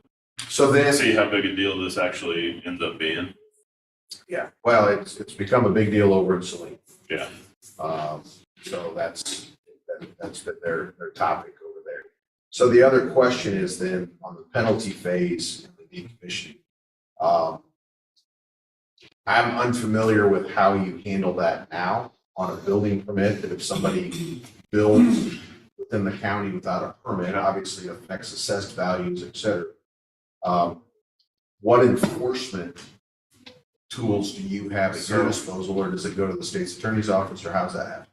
[SPEAKER 2] So then,
[SPEAKER 8] See how big a deal this actually ends up being.
[SPEAKER 2] yeah, well, it's become a big deal over in Saline.
[SPEAKER 8] Yeah.
[SPEAKER 2] So that's been their topic over there. So the other question is then on the penalty phase and the decommissioning. I'm unfamiliar with how you handle that now on a building permit, that if somebody builds within the county without a permit, obviously affects assessed values, et cetera. What enforcement tools do you have at your disposal, or does it go to the state's attorney's office, or how's that happen?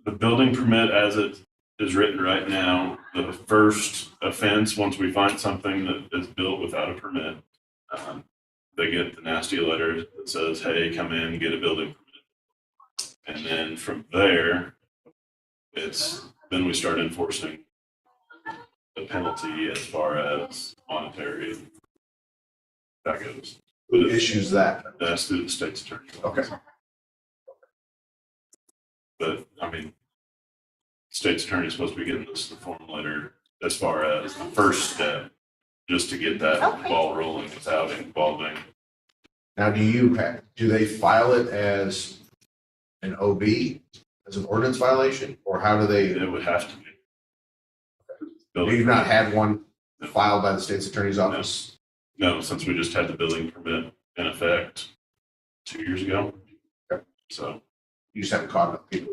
[SPEAKER 8] The building permit as it is written right now, the first offense, once we find something that is built without a permit, they get the nasty letter that says, hey, come in, get a building permit. And then from there, then we start enforcing the penalty as far as monetary. That goes.
[SPEAKER 2] Who issues that?
[SPEAKER 8] That's through the state's attorney.
[SPEAKER 2] Okay.
[SPEAKER 8] But I mean, state's attorney is supposed to be getting this the form letter as far as the first step just to get that
[SPEAKER 4] Okay.
[SPEAKER 8] ball rolling without involving.
[SPEAKER 2] Now, do they file it as an OB, as an ordinance violation, or how do they?
[SPEAKER 8] It would have to be.
[SPEAKER 2] You've not had one filed by the state's attorney's office?
[SPEAKER 8] No, since we just had the building permit in effect 2 years ago.
[SPEAKER 2] Okay.
[SPEAKER 8] So,
[SPEAKER 2] You just haven't caught enough people?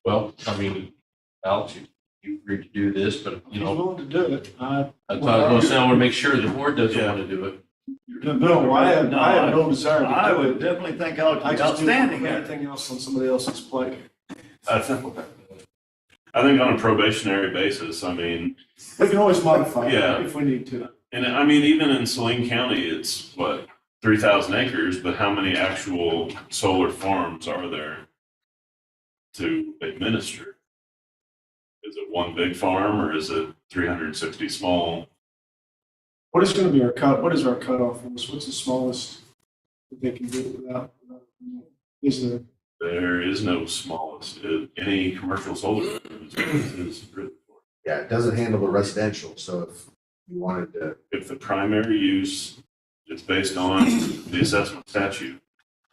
[SPEAKER 1] Well, I mean, Alex, you agreed to do this, but, you
[SPEAKER 5] He's
[SPEAKER 1] know,
[SPEAKER 5] willing to do it.
[SPEAKER 1] I want to make sure the board doesn't want to do it.
[SPEAKER 5] No, I have no desire to do it.
[SPEAKER 6] I would definitely think Alex
[SPEAKER 5] I
[SPEAKER 6] is
[SPEAKER 5] just didn't
[SPEAKER 6] outstanding
[SPEAKER 5] put
[SPEAKER 6] at it.
[SPEAKER 5] anything else on somebody else's plate.
[SPEAKER 8] I think on a probationary basis, I mean,
[SPEAKER 5] We can always modify
[SPEAKER 8] Yeah.
[SPEAKER 5] it if we need to.
[SPEAKER 8] and I mean, even in Saline County, it's what, 3,000 acres, but how many actual solar farms are there to administer? Is it one big farm or is it 360 small?
[SPEAKER 5] What is gonna be our what is our cutoff for this? What's the smallest that they can do without? Is there?
[SPEAKER 8] There is no smallest. Any commercial solar is written for.
[SPEAKER 2] Yeah, it doesn't handle the residential, so if you wanted to,
[SPEAKER 8] If the primary use, it's based on the assessment statute.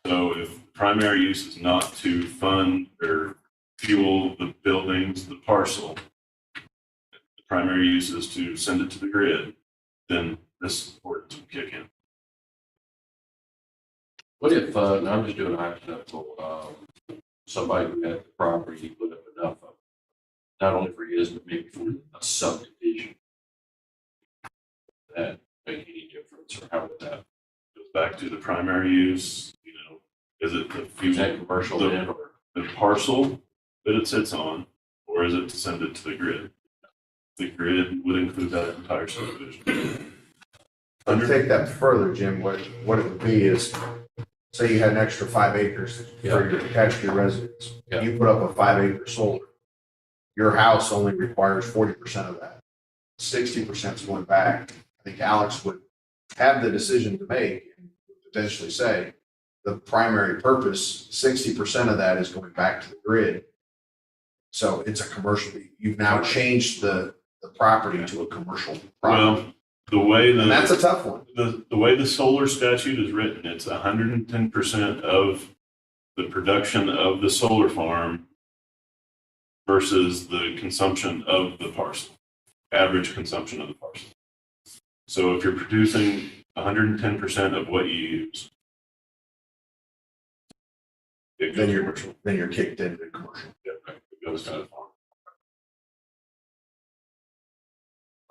[SPEAKER 8] So if primary use is not to fund or fuel the buildings, the parcel, the primary use is to send it to the grid, then this ordinance would kick in.
[SPEAKER 1] What if, and I'm just doing a hypothetical, somebody who had the property, he put up enough of, not only for his, but maybe for a subdivision. That make any difference, or how would that,
[SPEAKER 8] Goes back to the primary use, is it the
[SPEAKER 1] is that
[SPEAKER 8] fuel,
[SPEAKER 1] commercial then, or?
[SPEAKER 8] the parcel that it sits on, or is it to send it to the grid? The grid would include that entire subdivision.
[SPEAKER 2] to take that further, Jim, what it would be is, say you had an extra 5 acres for your, attached to your residence.
[SPEAKER 1] Yeah.
[SPEAKER 2] You put up a 5-acre solar. Your house only requires 40% of that. 60% is going back. I think Alex would have the decision to make and potentially say, the primary purpose, 60% of that is going back to the grid. So it's a commercial, you've now changed the property to a commercial property.
[SPEAKER 8] Well, the way
[SPEAKER 2] And that's
[SPEAKER 8] the,
[SPEAKER 2] a tough one.
[SPEAKER 8] the way the solar statute is written, it's 110% of the production of the solar farm versus the consumption of the parcel, average consumption of the parcel. So if you're producing 110% of what you use, it goes commercial.
[SPEAKER 2] Then you're kicked into commercial.
[SPEAKER 8] Yeah, right. It goes to the farm.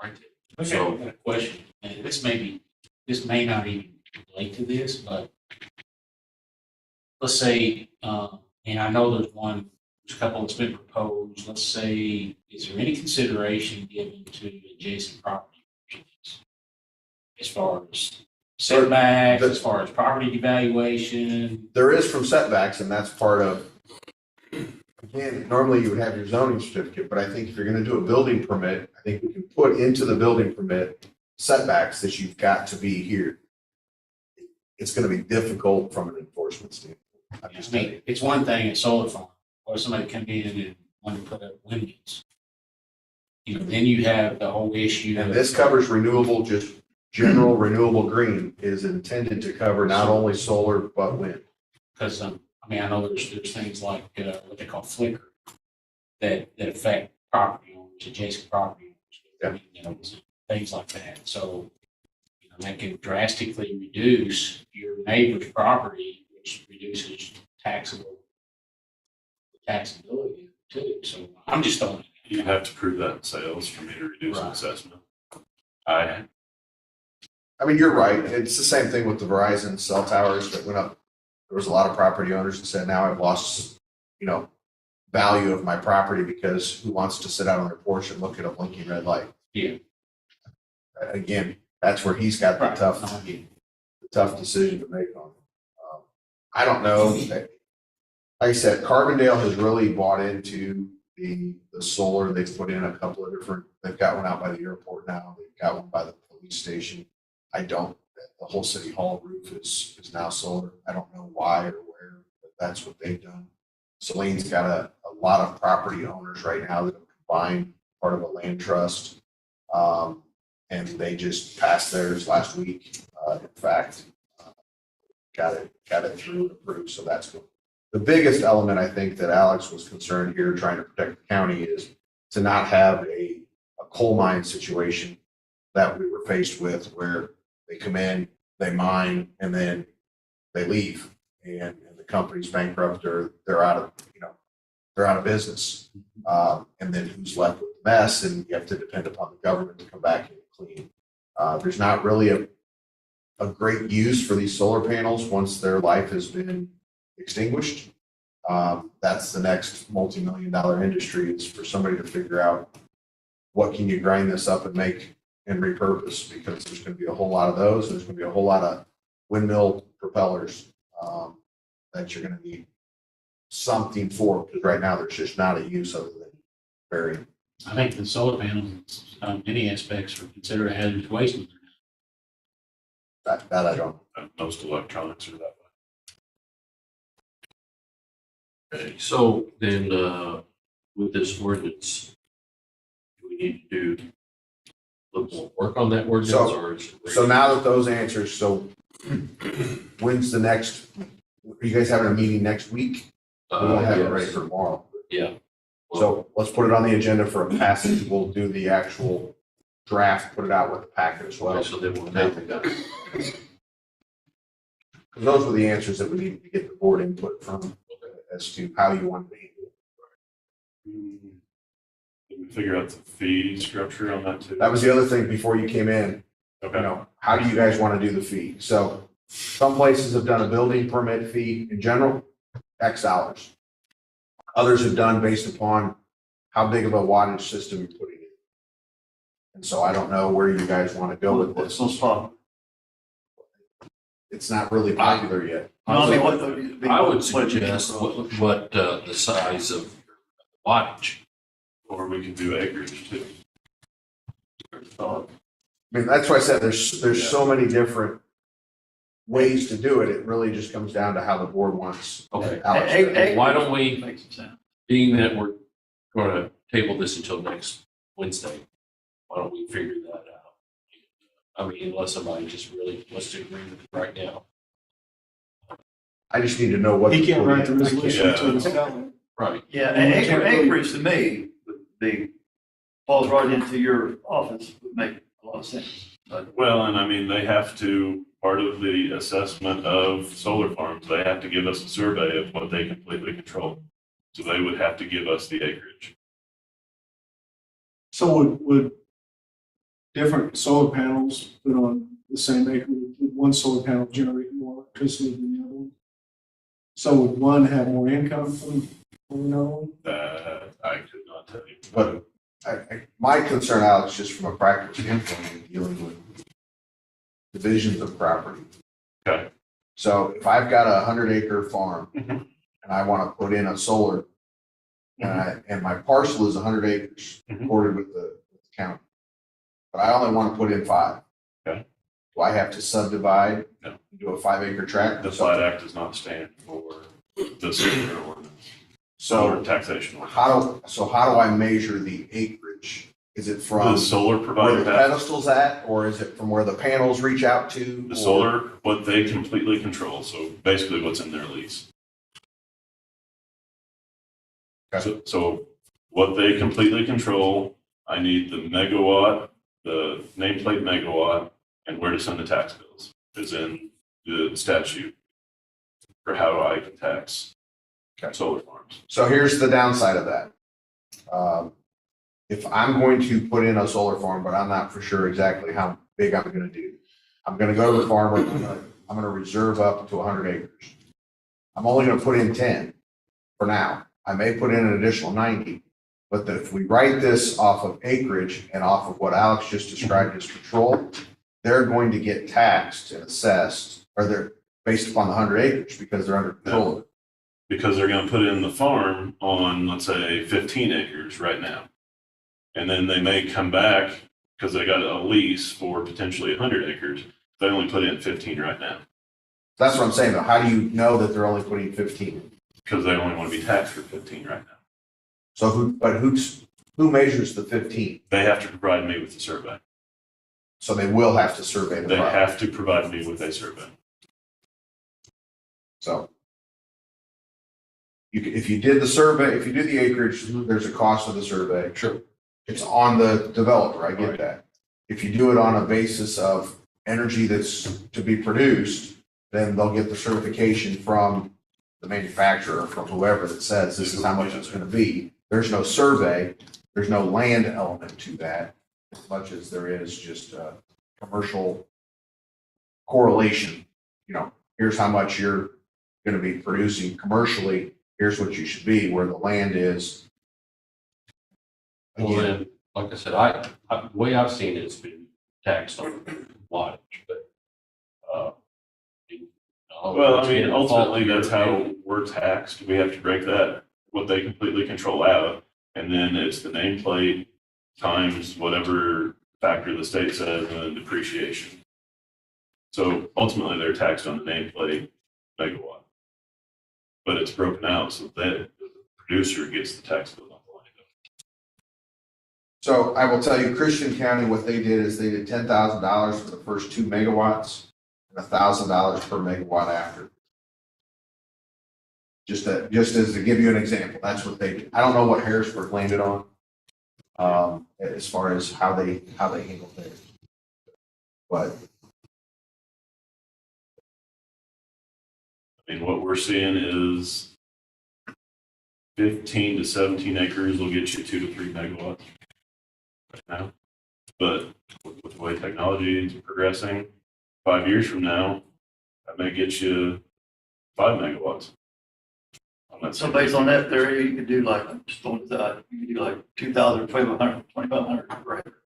[SPEAKER 1] Right.
[SPEAKER 3] Okay,
[SPEAKER 1] So-
[SPEAKER 3] I've got a question, and this may not even relate to this, but let's say, and I know there's a couple that's been proposed, let's say, is there any consideration given to adjacent property owners? As far as setbacks, as far as property devaluation?
[SPEAKER 2] There is from setbacks, and that's part of, again, normally you would have your zoning certificate, but I think if you're gonna do a building permit, I think we can put into the building permit setbacks that you've got to be here. It's gonna be difficult from an enforcement standpoint. I'm
[SPEAKER 3] I
[SPEAKER 2] just telling
[SPEAKER 3] mean,
[SPEAKER 2] you.
[SPEAKER 3] it's one thing in solar farm, or somebody come in and want to put up windmills. Then you have the whole issue.
[SPEAKER 2] And
[SPEAKER 3] of-
[SPEAKER 2] this covers renewable, just general renewable green is intended to cover not only solar, but wind.
[SPEAKER 3] Because, I mean, I know there's things like, what they call flicker that affect property owners, adjacent property owners. Things like that. So, that can drastically reduce your neighbor's property, which reduces taxability too. So I'm just throwing.
[SPEAKER 8] You have to prove that in sales for me to reduce an
[SPEAKER 3] Right.
[SPEAKER 8] assessment.
[SPEAKER 2] I mean, you're right. It's the same thing with the Verizon cell towers that went up. There was a lot of property owners that said, now I've lost, value of my property because who wants to sit out on their porch and look at a blinking red light?
[SPEAKER 3] Yeah.
[SPEAKER 2] Again, that's where he's got the
[SPEAKER 3] Right.
[SPEAKER 2] tough decision to make on. I don't know. Like I said, Carbondale has really bought into the solar. They've put in a couple of different, they've got one out by the airport now. They've got one by the police station. The whole city hall roof is now solar. I don't know why or where, but that's what they've done. Saline's got a lot of property owners right now that have combined part of a land trust. And they just passed theirs last week, in fact. Got it through and approved, so that's good. The biggest element, I think, that Alex was concerned here, trying to protect the county, is to not have a coal mine situation that we were faced with, where they come in, they mine, and then they leave, and the company's bankrupt, or they're out of business. And then who's left with the mess, and you have to depend upon the government to come back and clean. There's not really a great use for these solar panels once their life has been extinguished. That's the next multi-million-dollar industry, is for somebody to figure out what can you grind this up and make and repurpose, because there's going to be a whole lot of those. There's going to be a whole lot of windmill propellers that you're going to need something for, because right now there's just not a use other than burying.
[SPEAKER 3] I think the solar panels, in many aspects, are considered a hazardous waste.
[SPEAKER 2] That I don't.
[SPEAKER 8] Most electronics are that way.
[SPEAKER 1] Okay, so then, with this ordinance, do we need to do a little more work on that ordinance, or is it?
[SPEAKER 2] So now that those answers, so when's the next, are you guys having a meeting next week? We won't have it ready for tomorrow.
[SPEAKER 1] Yeah.
[SPEAKER 2] So let's put it on the agenda for a passage. We'll do the actual draft, put it out with the packet as well.
[SPEAKER 1] Okay, so then we'll have that.
[SPEAKER 2] Because those were the answers that we needed to get the board input from as to how you want to handle it.
[SPEAKER 8] Did we figure out the fee structure on that too?
[SPEAKER 2] That was the other thing before you came in. You
[SPEAKER 8] Okay.
[SPEAKER 2] know, how do you guys want to do the fee? So some places have done a building permit fee in general, X dollars. Others have done based upon how big of a wattage system you're putting in. And so I don't know where you guys want to go with
[SPEAKER 6] What's
[SPEAKER 2] this.
[SPEAKER 6] so spot?
[SPEAKER 2] It's not really popular yet.
[SPEAKER 6] I mean,
[SPEAKER 1] I would suggest what the size of wattage.
[SPEAKER 8] Or we could do acreage too.
[SPEAKER 2] I mean, that's why I said there's so many different ways to do it. It really just comes down to how the board wants.
[SPEAKER 1] Okay.
[SPEAKER 2] Alex to do it.
[SPEAKER 1] Why don't we,
[SPEAKER 6] Makes some sense.
[SPEAKER 1] being that we're going to table this until next Wednesday, why don't we figure that out? I mean, unless somebody just really wants to agree with it right now.
[SPEAKER 2] I just need to know what.
[SPEAKER 5] He can't write the
[SPEAKER 2] I can't-
[SPEAKER 5] resolution
[SPEAKER 8] Yeah.
[SPEAKER 5] until it's done.
[SPEAKER 1] Right.
[SPEAKER 6] Yeah, and acreage to me would be, falls right into your office, would make a lot of sense.
[SPEAKER 8] Well, and I mean, they have to, part of the assessment of solar farms, they have to give us a survey of what they completely control. So they would have to give us the acreage.
[SPEAKER 5] So would different solar panels put on the same acre, would one solar panel generate more electricity than the other one? So would one have more income from another one?
[SPEAKER 8] That I could not tell you.
[SPEAKER 2] But my concern, Alex, just from a practical standpoint, is dealing with divisions of property.
[SPEAKER 8] Okay.
[SPEAKER 2] So if I've got a 100-acre farm
[SPEAKER 8] Mhm.
[SPEAKER 2] and I want to put in a solar, and my parcel is 100 acres
[SPEAKER 8] Mhm.
[SPEAKER 2] recorded with the county, but I only want to put in 5.
[SPEAKER 8] Okay.
[SPEAKER 2] Do I have to subdivide
[SPEAKER 8] No.
[SPEAKER 2] into a 5-acre tract?
[SPEAKER 8] The Flat Act does not stand for the solar ordinance,
[SPEAKER 2] So
[SPEAKER 8] solar taxation. ordinance.
[SPEAKER 2] how do I measure the acreage? Is it from
[SPEAKER 8] The solar
[SPEAKER 2] where
[SPEAKER 8] provider
[SPEAKER 2] the
[SPEAKER 8] has,
[SPEAKER 2] pedestal's at, or is it from where the panels reach out to?
[SPEAKER 8] the
[SPEAKER 2] or-
[SPEAKER 8] solar, what they completely control, so basically what's in their lease.
[SPEAKER 2] Okay.
[SPEAKER 8] So what they completely control, I need the megawatt, the nameplate megawatt, and where to send the tax bills is in the statute for how I can tax solar farms.
[SPEAKER 2] So here's the downside of that. If I'm going to put in a solar farm, but I'm not for sure exactly how big I'm gonna do, I'm gonna go to the farmer, I'm gonna reserve up to 100 acres. I'm only gonna put in 10 for now. I may put in an additional 90, but if we write this off of acreage and off of what Alex just described as control, they're going to get taxed and assessed, or they're based upon the 100 acres because they're under control of it.
[SPEAKER 8] Because they're gonna put in the farm on, let's say, 15 acres right now. And then they may come back, because they got a lease for potentially 100 acres, they only put in 15 right now.
[SPEAKER 2] That's what I'm saying, though. How do you know that they're only putting 15?
[SPEAKER 8] Because they only want to be taxed for 15 right now.
[SPEAKER 2] So who's, Who measures the 15?
[SPEAKER 8] They have to provide me with a survey.
[SPEAKER 2] So they will have to survey the
[SPEAKER 8] They
[SPEAKER 2] property.
[SPEAKER 8] have to provide me with a survey.
[SPEAKER 2] So if you did the survey, if you do the acreage, there's a cost of the survey. Sure. It's on the developer, I get that. If you do it on a basis of energy that's to be produced, then they'll get the certification from the manufacturer, from whoever that says this is how much it's gonna be. There's no survey, there's no land element to that, as much as there is just a commercial correlation. You know, here's how much you're gonna be producing commercially, here's what you should be, where the land is.
[SPEAKER 1] Well, then, like I said, the way I've seen it, it's been taxed on wattage, but,
[SPEAKER 8] Well, I mean, ultimately, that's how we're taxed. We have to break that, what they completely control out. And then it's the nameplate times whatever factor the state says and then depreciation. So ultimately, they're taxed on the nameplate megawatt. But it's broken out so that the producer gets the tax bill on the line.
[SPEAKER 2] So I will tell you, Christian County, what they did is they did $10,000 for the first 2 megawatts and $1,000 per megawatt after. Just as to give you an example, that's what they did. I don't know what Harrisburg landed on, as far as how they handled theirs. But
[SPEAKER 8] I mean, what we're seeing is 15 to 17 acres will get you 2 to 3 megawatts right now. But with the way technology is progressing, 5 years from now, that may get you 5 megawatts.
[SPEAKER 6] So based on that theory, you could do like, just on that, you could do like 2,000, 2,500, 2,500 per acre.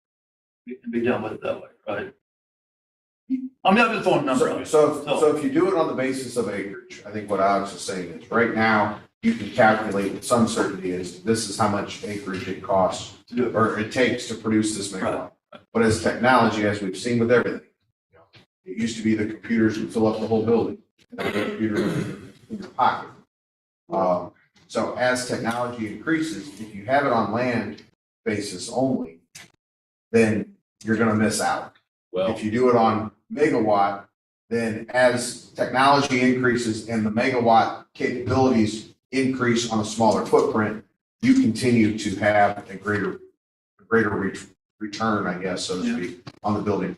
[SPEAKER 6] You can be done with it that way, right? I'm just throwing a number out.
[SPEAKER 2] so if you do it on the basis of acreage, I think what Alex is saying is right now, you can calculate with some certainty is this is how much acreage it costs
[SPEAKER 6] To do it.
[SPEAKER 2] or it takes to produce this megawatt.
[SPEAKER 6] Right.
[SPEAKER 2] But as technology, as we've seen with everything, it used to be the computers would fill up the whole building. And the computer in your pocket. So as technology increases, if you have it on land basis only, then you're gonna miss out.
[SPEAKER 1] Well,
[SPEAKER 2] If you do it on megawatt, then as technology increases and the megawatt capabilities increase on a smaller footprint, you continue to have a greater return, I guess, so to speak, on the building.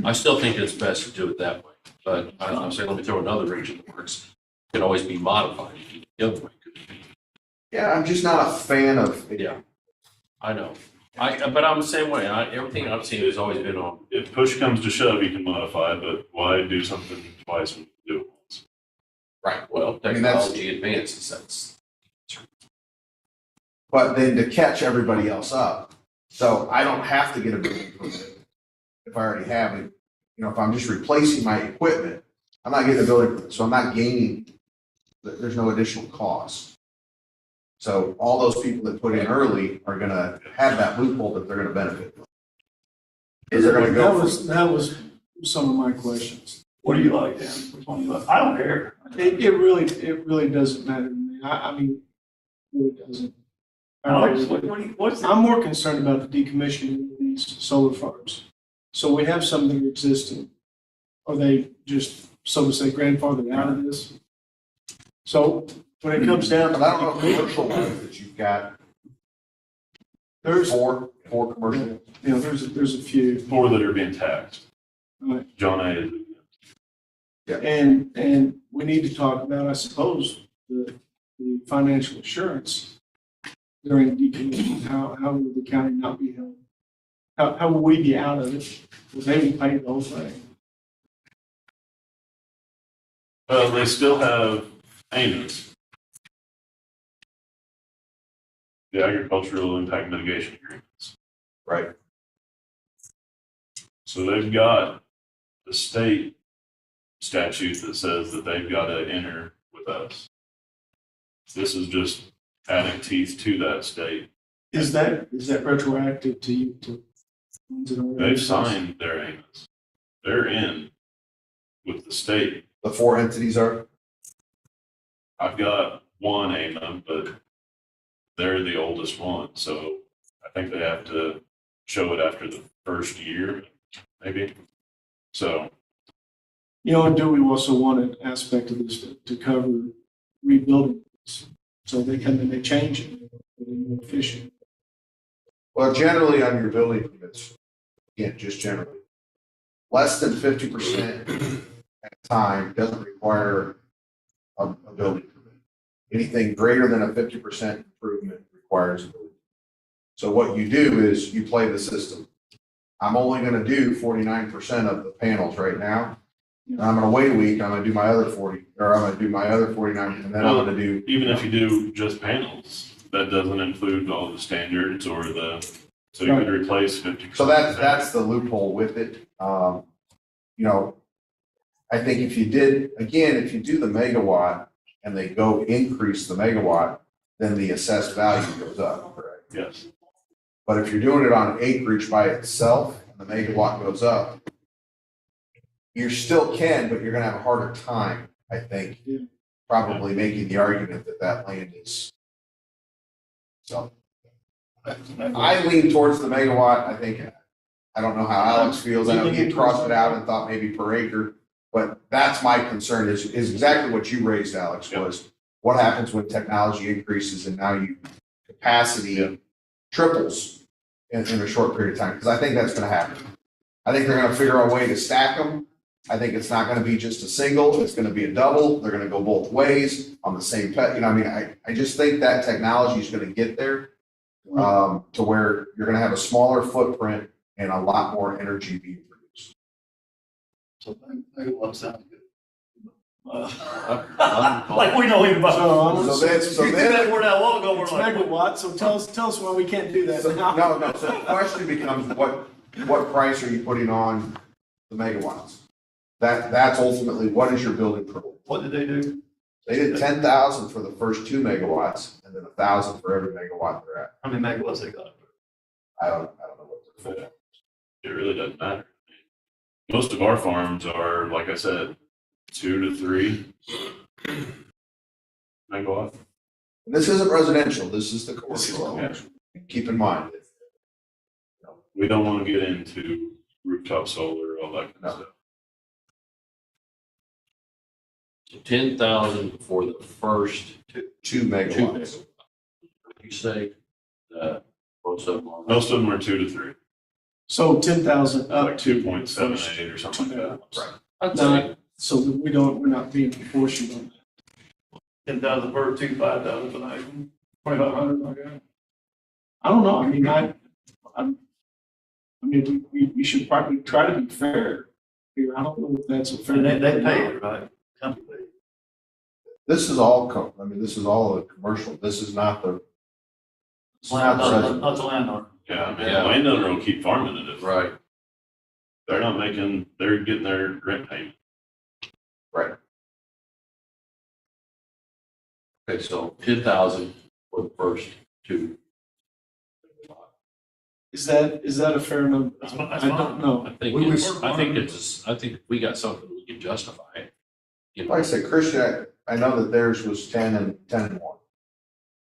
[SPEAKER 1] I still think it's best to do it that way, but I'm saying, let me throw another wrench in the works. It can always be modified. The other way could be.
[SPEAKER 2] Yeah, I'm just not a fan of.
[SPEAKER 1] Yeah. I know. But I'm the same way. Everything I've seen has always been on.
[SPEAKER 8] If push comes to shove, you can modify, but why do something twice when you do it once?
[SPEAKER 2] Right.
[SPEAKER 1] Well,
[SPEAKER 2] I mean, that's-
[SPEAKER 1] technology advances. That's.
[SPEAKER 2] But then to catch everybody else up. So I don't have to get a building permit if I already have it. You know, if I'm just replacing my equipment, I'm not getting a building permit, so I'm not gaining, there's no additional cost. So all those people that put in early are gonna have that loophole that they're gonna benefit from. Is they're gonna go from,
[SPEAKER 5] That was some of my questions.
[SPEAKER 6] What do you like, Dan? Which one do you like? I don't care.
[SPEAKER 5] It really doesn't matter to me. I mean, it really doesn't.
[SPEAKER 6] Alex, what do you, what's the?
[SPEAKER 5] I'm more concerned about the decommissioning of these solar farms. So we have something existing. Are they just, so to say, grandfathered out of this? So when it comes down to.
[SPEAKER 2] but I don't know commercial ones that you've got,
[SPEAKER 5] There's,
[SPEAKER 2] four commercial.
[SPEAKER 5] you know, there's a few.
[SPEAKER 8] 4 that are being taxed.
[SPEAKER 5] Right.
[SPEAKER 8] John A. is.
[SPEAKER 5] And we need to talk about, I suppose, the financial assurance during decommissioning. How will the county not be held? How will we be out of it? Will they will pay the whole thing?
[SPEAKER 8] Well, they still have Amos. The agricultural impact mitigation agreements.
[SPEAKER 2] Right.
[SPEAKER 8] So they've got the state statute that says that they've got to enter with us. This is just adding teeth to that state.
[SPEAKER 5] Is that retroactive to you? To ones that already
[SPEAKER 8] They've
[SPEAKER 5] exist?
[SPEAKER 8] signed their Amos. They're in with the state.
[SPEAKER 2] The 4 entities are,
[SPEAKER 8] I've got one AMA, but they're the oldest one. So I think they have to show it after the first year, maybe. So,
[SPEAKER 5] You know, and do we also want an aspect of this to cover rebuilding? So they come and they change it, they're more efficient.
[SPEAKER 2] Well, generally on your building permits, again, just generally, less than 50% at a time doesn't require a building permit. Anything greater than a 50% improvement requires a building. So what you do is you play the system. I'm only gonna do 49% of the panels right now. And I'm gonna wait a week, I'm gonna do my other 40, or I'm gonna do my other 49, and then I'm gonna do.
[SPEAKER 8] even if you do just panels, that doesn't include all the standards or so you could replace 50%.
[SPEAKER 2] So that's the loophole with it. You know, I think if you do the megawatt and they go increase the megawatt, then the assessed value goes up, correct?
[SPEAKER 8] Yes.
[SPEAKER 2] But if you're doing it on acreage by itself and the megawatt goes up, you still can, but you're gonna have a harder time, I think, probably making the argument that land is. So I lean towards the megawatt. I think, I don't know how Alex feels. I know he had crossed it out and thought maybe per acre. But that's my concern is exactly what you raised, Alex, was what happens when technology increases and now capacity triples in a short period of time? Because I think that's going to happen. I think they're going to figure out a way to stack them. I think it's not going to be just a single, it's going to be a double. They're going to go both ways on the same pet. You know, I mean, I just think that technology is going to get there to where you're going to have a smaller footprint and a lot more energy being produced.
[SPEAKER 6] So megawatts sound good.
[SPEAKER 1] I'm-
[SPEAKER 6] Like we know even about.
[SPEAKER 2] So
[SPEAKER 6] You
[SPEAKER 2] then-
[SPEAKER 6] said that word out a while ago, we're
[SPEAKER 5] It's
[SPEAKER 6] like.
[SPEAKER 5] megawatt, so tell us why we can't do that
[SPEAKER 2] So,
[SPEAKER 5] now.
[SPEAKER 2] no, so the question becomes what price are you putting on the megawatts? That's ultimately what is your building permit?
[SPEAKER 6] What did they do?
[SPEAKER 2] They did 10,000 for the first 2 megawatts and then 1,000 for every megawatt they're at.
[SPEAKER 6] How many megawatts they got?
[SPEAKER 2] I don't know what they're for.
[SPEAKER 8] It really doesn't matter. Most of our farms are, like I said, 2 to 3 megawatt.
[SPEAKER 2] And this isn't residential, this is the commercial.
[SPEAKER 8] Yeah.
[SPEAKER 2] Keep in mind.
[SPEAKER 8] We don't want to get into rooftop solar, all that kind of stuff.
[SPEAKER 1] 10,000 for the first
[SPEAKER 2] 2
[SPEAKER 1] 2
[SPEAKER 2] megawatts.
[SPEAKER 1] megawatts. You say that most of them are.
[SPEAKER 8] Most of them are 2 to 3,
[SPEAKER 5] So 10,000 up
[SPEAKER 8] like
[SPEAKER 5] to.
[SPEAKER 8] 2.78 or something like that.
[SPEAKER 2] Right.
[SPEAKER 1] I'd say
[SPEAKER 5] Not, so that we're not being proportional on that.
[SPEAKER 6] 10,000 per 5,000 for the next one. 2,500, okay.
[SPEAKER 5] I don't know, I mean, we should probably try to be fair here. I don't know if that's a fair.
[SPEAKER 6] And they pay it, right? Company pay it.
[SPEAKER 2] This is all, this is all a commercial, this is not the. It's not the residential.
[SPEAKER 6] Not the landlord.
[SPEAKER 8] Yeah, I mean,
[SPEAKER 1] Yeah.
[SPEAKER 8] the landowner will keep farming it if
[SPEAKER 1] right.
[SPEAKER 8] they're not making, they're getting their rent payment.
[SPEAKER 2] Right.
[SPEAKER 1] Okay, so 10,000 for the first 2.
[SPEAKER 5] Is that a fair number?
[SPEAKER 6] That's
[SPEAKER 5] I don't know.
[SPEAKER 1] I think
[SPEAKER 2] We would-
[SPEAKER 1] I think if we got something we can justify it. You know,
[SPEAKER 2] Like I said, Christian, I know that theirs was 10 and 1.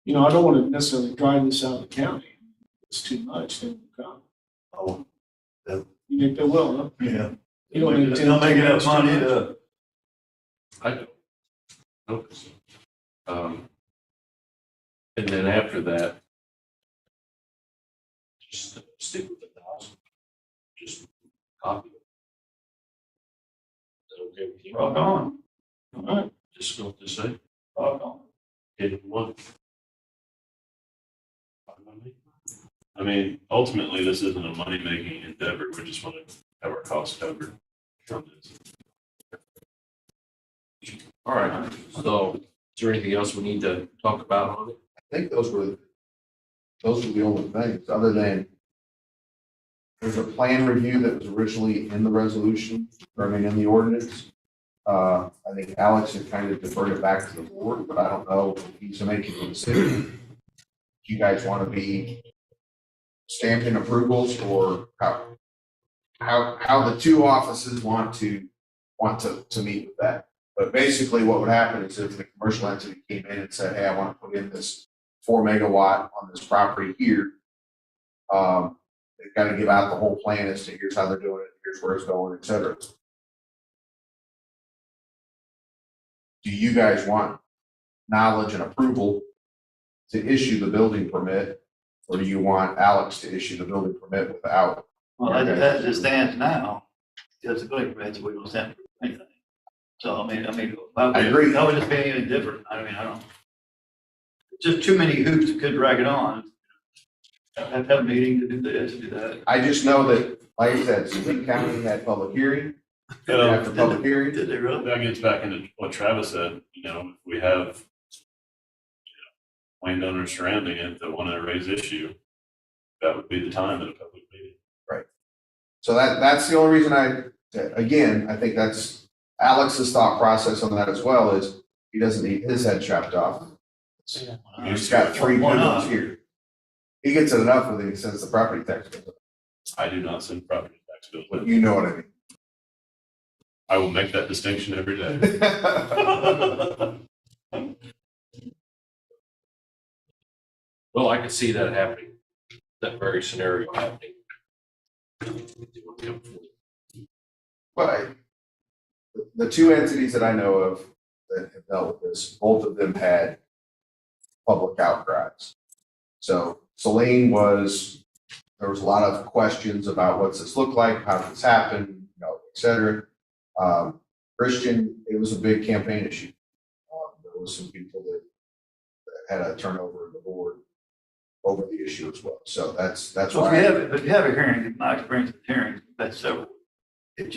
[SPEAKER 5] You know, I don't want to necessarily drive this out of the county. It's too much, they won't come.
[SPEAKER 6] Oh.
[SPEAKER 5] You think they will, huh?
[SPEAKER 6] Yeah.
[SPEAKER 5] You don't think
[SPEAKER 6] They'll make enough
[SPEAKER 5] 10
[SPEAKER 6] money
[SPEAKER 5] too much?
[SPEAKER 6] to.
[SPEAKER 1] I don't. Nope. And then after that, just stick with 1,000. Just copy it. Is that okay with you?
[SPEAKER 6] Rock on,
[SPEAKER 5] All right.
[SPEAKER 1] Just go to say,
[SPEAKER 6] rock on.
[SPEAKER 1] hit one.
[SPEAKER 8] I mean, ultimately, this isn't a money-making endeavor. We just want to have our costs covered from this.
[SPEAKER 1] All right, so is there anything else we need to talk about on it?
[SPEAKER 2] I think those were the only things, other than there's a plan review that was originally in the resolution, in the ordinance. I think Alex had kind of deferred it back to the board, but I don't know if he's making the decision. Do you guys want to be stamping approvals, or how the 2 offices want to meet with that? But basically what would happen is if the commercial entity came in and said, hey, I want to put in this 4 megawatt on this property here, They've got to give out the whole plan as to here's how they're doing it, here's where it's going, et cetera. Do you guys want knowledge and approval to issue the building permit? Or do you want Alex to issue the building permit without?
[SPEAKER 6] Well, as it stands now, it's a good permit, we don't send anything. So, I mean.
[SPEAKER 2] I agree.
[SPEAKER 6] That would just be anything different. I mean, I don't. Just too many hoops that could drag it on. Have to have a meeting to do this, do that.
[SPEAKER 2] I just know that, like I said, Saline County had public hearing, after public hearing.
[SPEAKER 6] Did they really?
[SPEAKER 8] That gets back into what Travis said, if we have landowners surrounding it that want to raise issue, that would be the time at a public meeting.
[SPEAKER 2] So that's the only reason I think that's Alex's thought process on that as well, is he doesn't need his head chopped off. He's got 3 good
[SPEAKER 6] Why not?
[SPEAKER 2] ones here. He gets it enough when he sends the property tax bill,
[SPEAKER 8] I do not send property tax bills.
[SPEAKER 2] but you know what I
[SPEAKER 8] I will make that distinction every day.
[SPEAKER 2] mean.
[SPEAKER 1] Well, I could see that happening, that very scenario happening.
[SPEAKER 2] But the 2 entities that I know of that have dealt with this, both of them had public outcries. So Saline there was a lot of questions about what's this look like, how did this happen, et cetera. Christian, it was a big campaign issue. There was some people that had a turnover in the board over the issue as well. So that's
[SPEAKER 6] So
[SPEAKER 2] why.
[SPEAKER 6] if you have a hearing, in my experience with hearings, that's several. It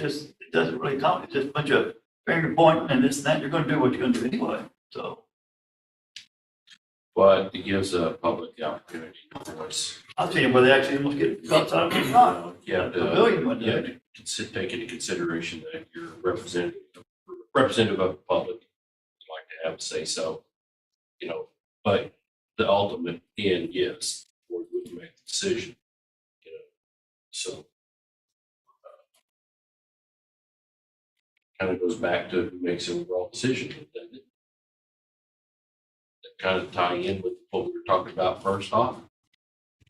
[SPEAKER 6] doesn't really count. It's just a bunch of finger pointing and this and that. You're gonna do what you're gonna do anyway, so.
[SPEAKER 1] But it gives a public the opportunity to voice.
[SPEAKER 6] I'm seeing where they actually almost get cuts out of it. Not.
[SPEAKER 1] You have
[SPEAKER 6] A
[SPEAKER 1] to,
[SPEAKER 6] million would do
[SPEAKER 1] you
[SPEAKER 6] it.
[SPEAKER 1] have to take into consideration that you're representative of the public, you'd like to have a say so, but the ultimate end, yes, the board would make the decision, so. Kind of goes back to who makes the overall decision, doesn't it? That kind of tie in with what we were talking about first off,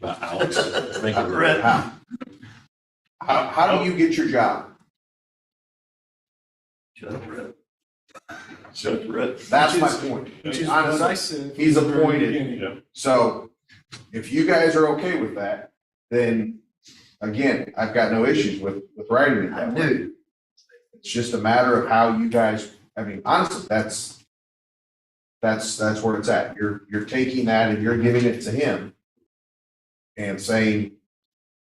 [SPEAKER 1] about Alex making the
[SPEAKER 6] Right.
[SPEAKER 2] How do you get your job?
[SPEAKER 6] Shut up, Red. Shut up, Red.
[SPEAKER 2] That's my point.
[SPEAKER 5] Which is what I
[SPEAKER 2] Honestly,
[SPEAKER 5] said.
[SPEAKER 2] he's
[SPEAKER 5] from the very
[SPEAKER 2] appointed.
[SPEAKER 5] beginning.
[SPEAKER 8] Yeah.
[SPEAKER 2] So if you guys are okay with that, then again, I've got no issues with writing it
[SPEAKER 6] I
[SPEAKER 2] that way.
[SPEAKER 6] knew.
[SPEAKER 2] It's just a matter of how you guys, honestly, that's where it's at. You're taking that and you're giving it to him and saying,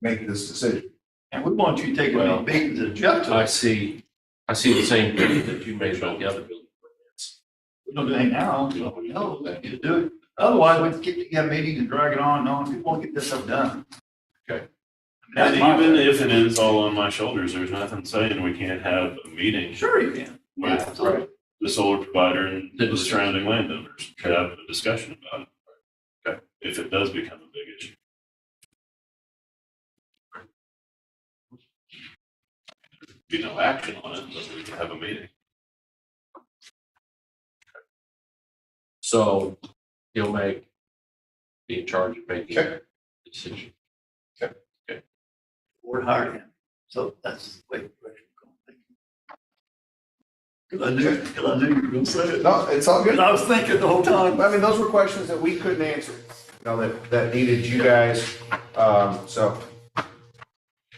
[SPEAKER 2] make this decision.
[SPEAKER 6] And we want you to take
[SPEAKER 1] Well,
[SPEAKER 6] a meeting to Jeff.
[SPEAKER 1] I see the same thing that you made about the other building permits.
[SPEAKER 6] We don't do anything now. So we know we need to do it. Otherwise, we keep a meeting and drag it on and on. We won't get this stuff done.
[SPEAKER 1] Okay.
[SPEAKER 8] And even if it is all on my shoulders, there's nothing saying we can't have a meeting
[SPEAKER 6] Sure you can.
[SPEAKER 8] with
[SPEAKER 6] Absolutely.
[SPEAKER 8] the solar provider and the surrounding landowners to have a discussion about it. Okay, if it does become a big issue. Be no action on it, but we can have a meeting.
[SPEAKER 1] So he'll be in charge of making
[SPEAKER 2] Okay.
[SPEAKER 1] that decision.
[SPEAKER 6] Board hired him. So that's the way the direction we're going. Because I knew you were going to say it.
[SPEAKER 2] No, it's all good.
[SPEAKER 6] Because I was thinking the whole time.
[SPEAKER 2] Those were questions that we couldn't answer, that needed you guys. So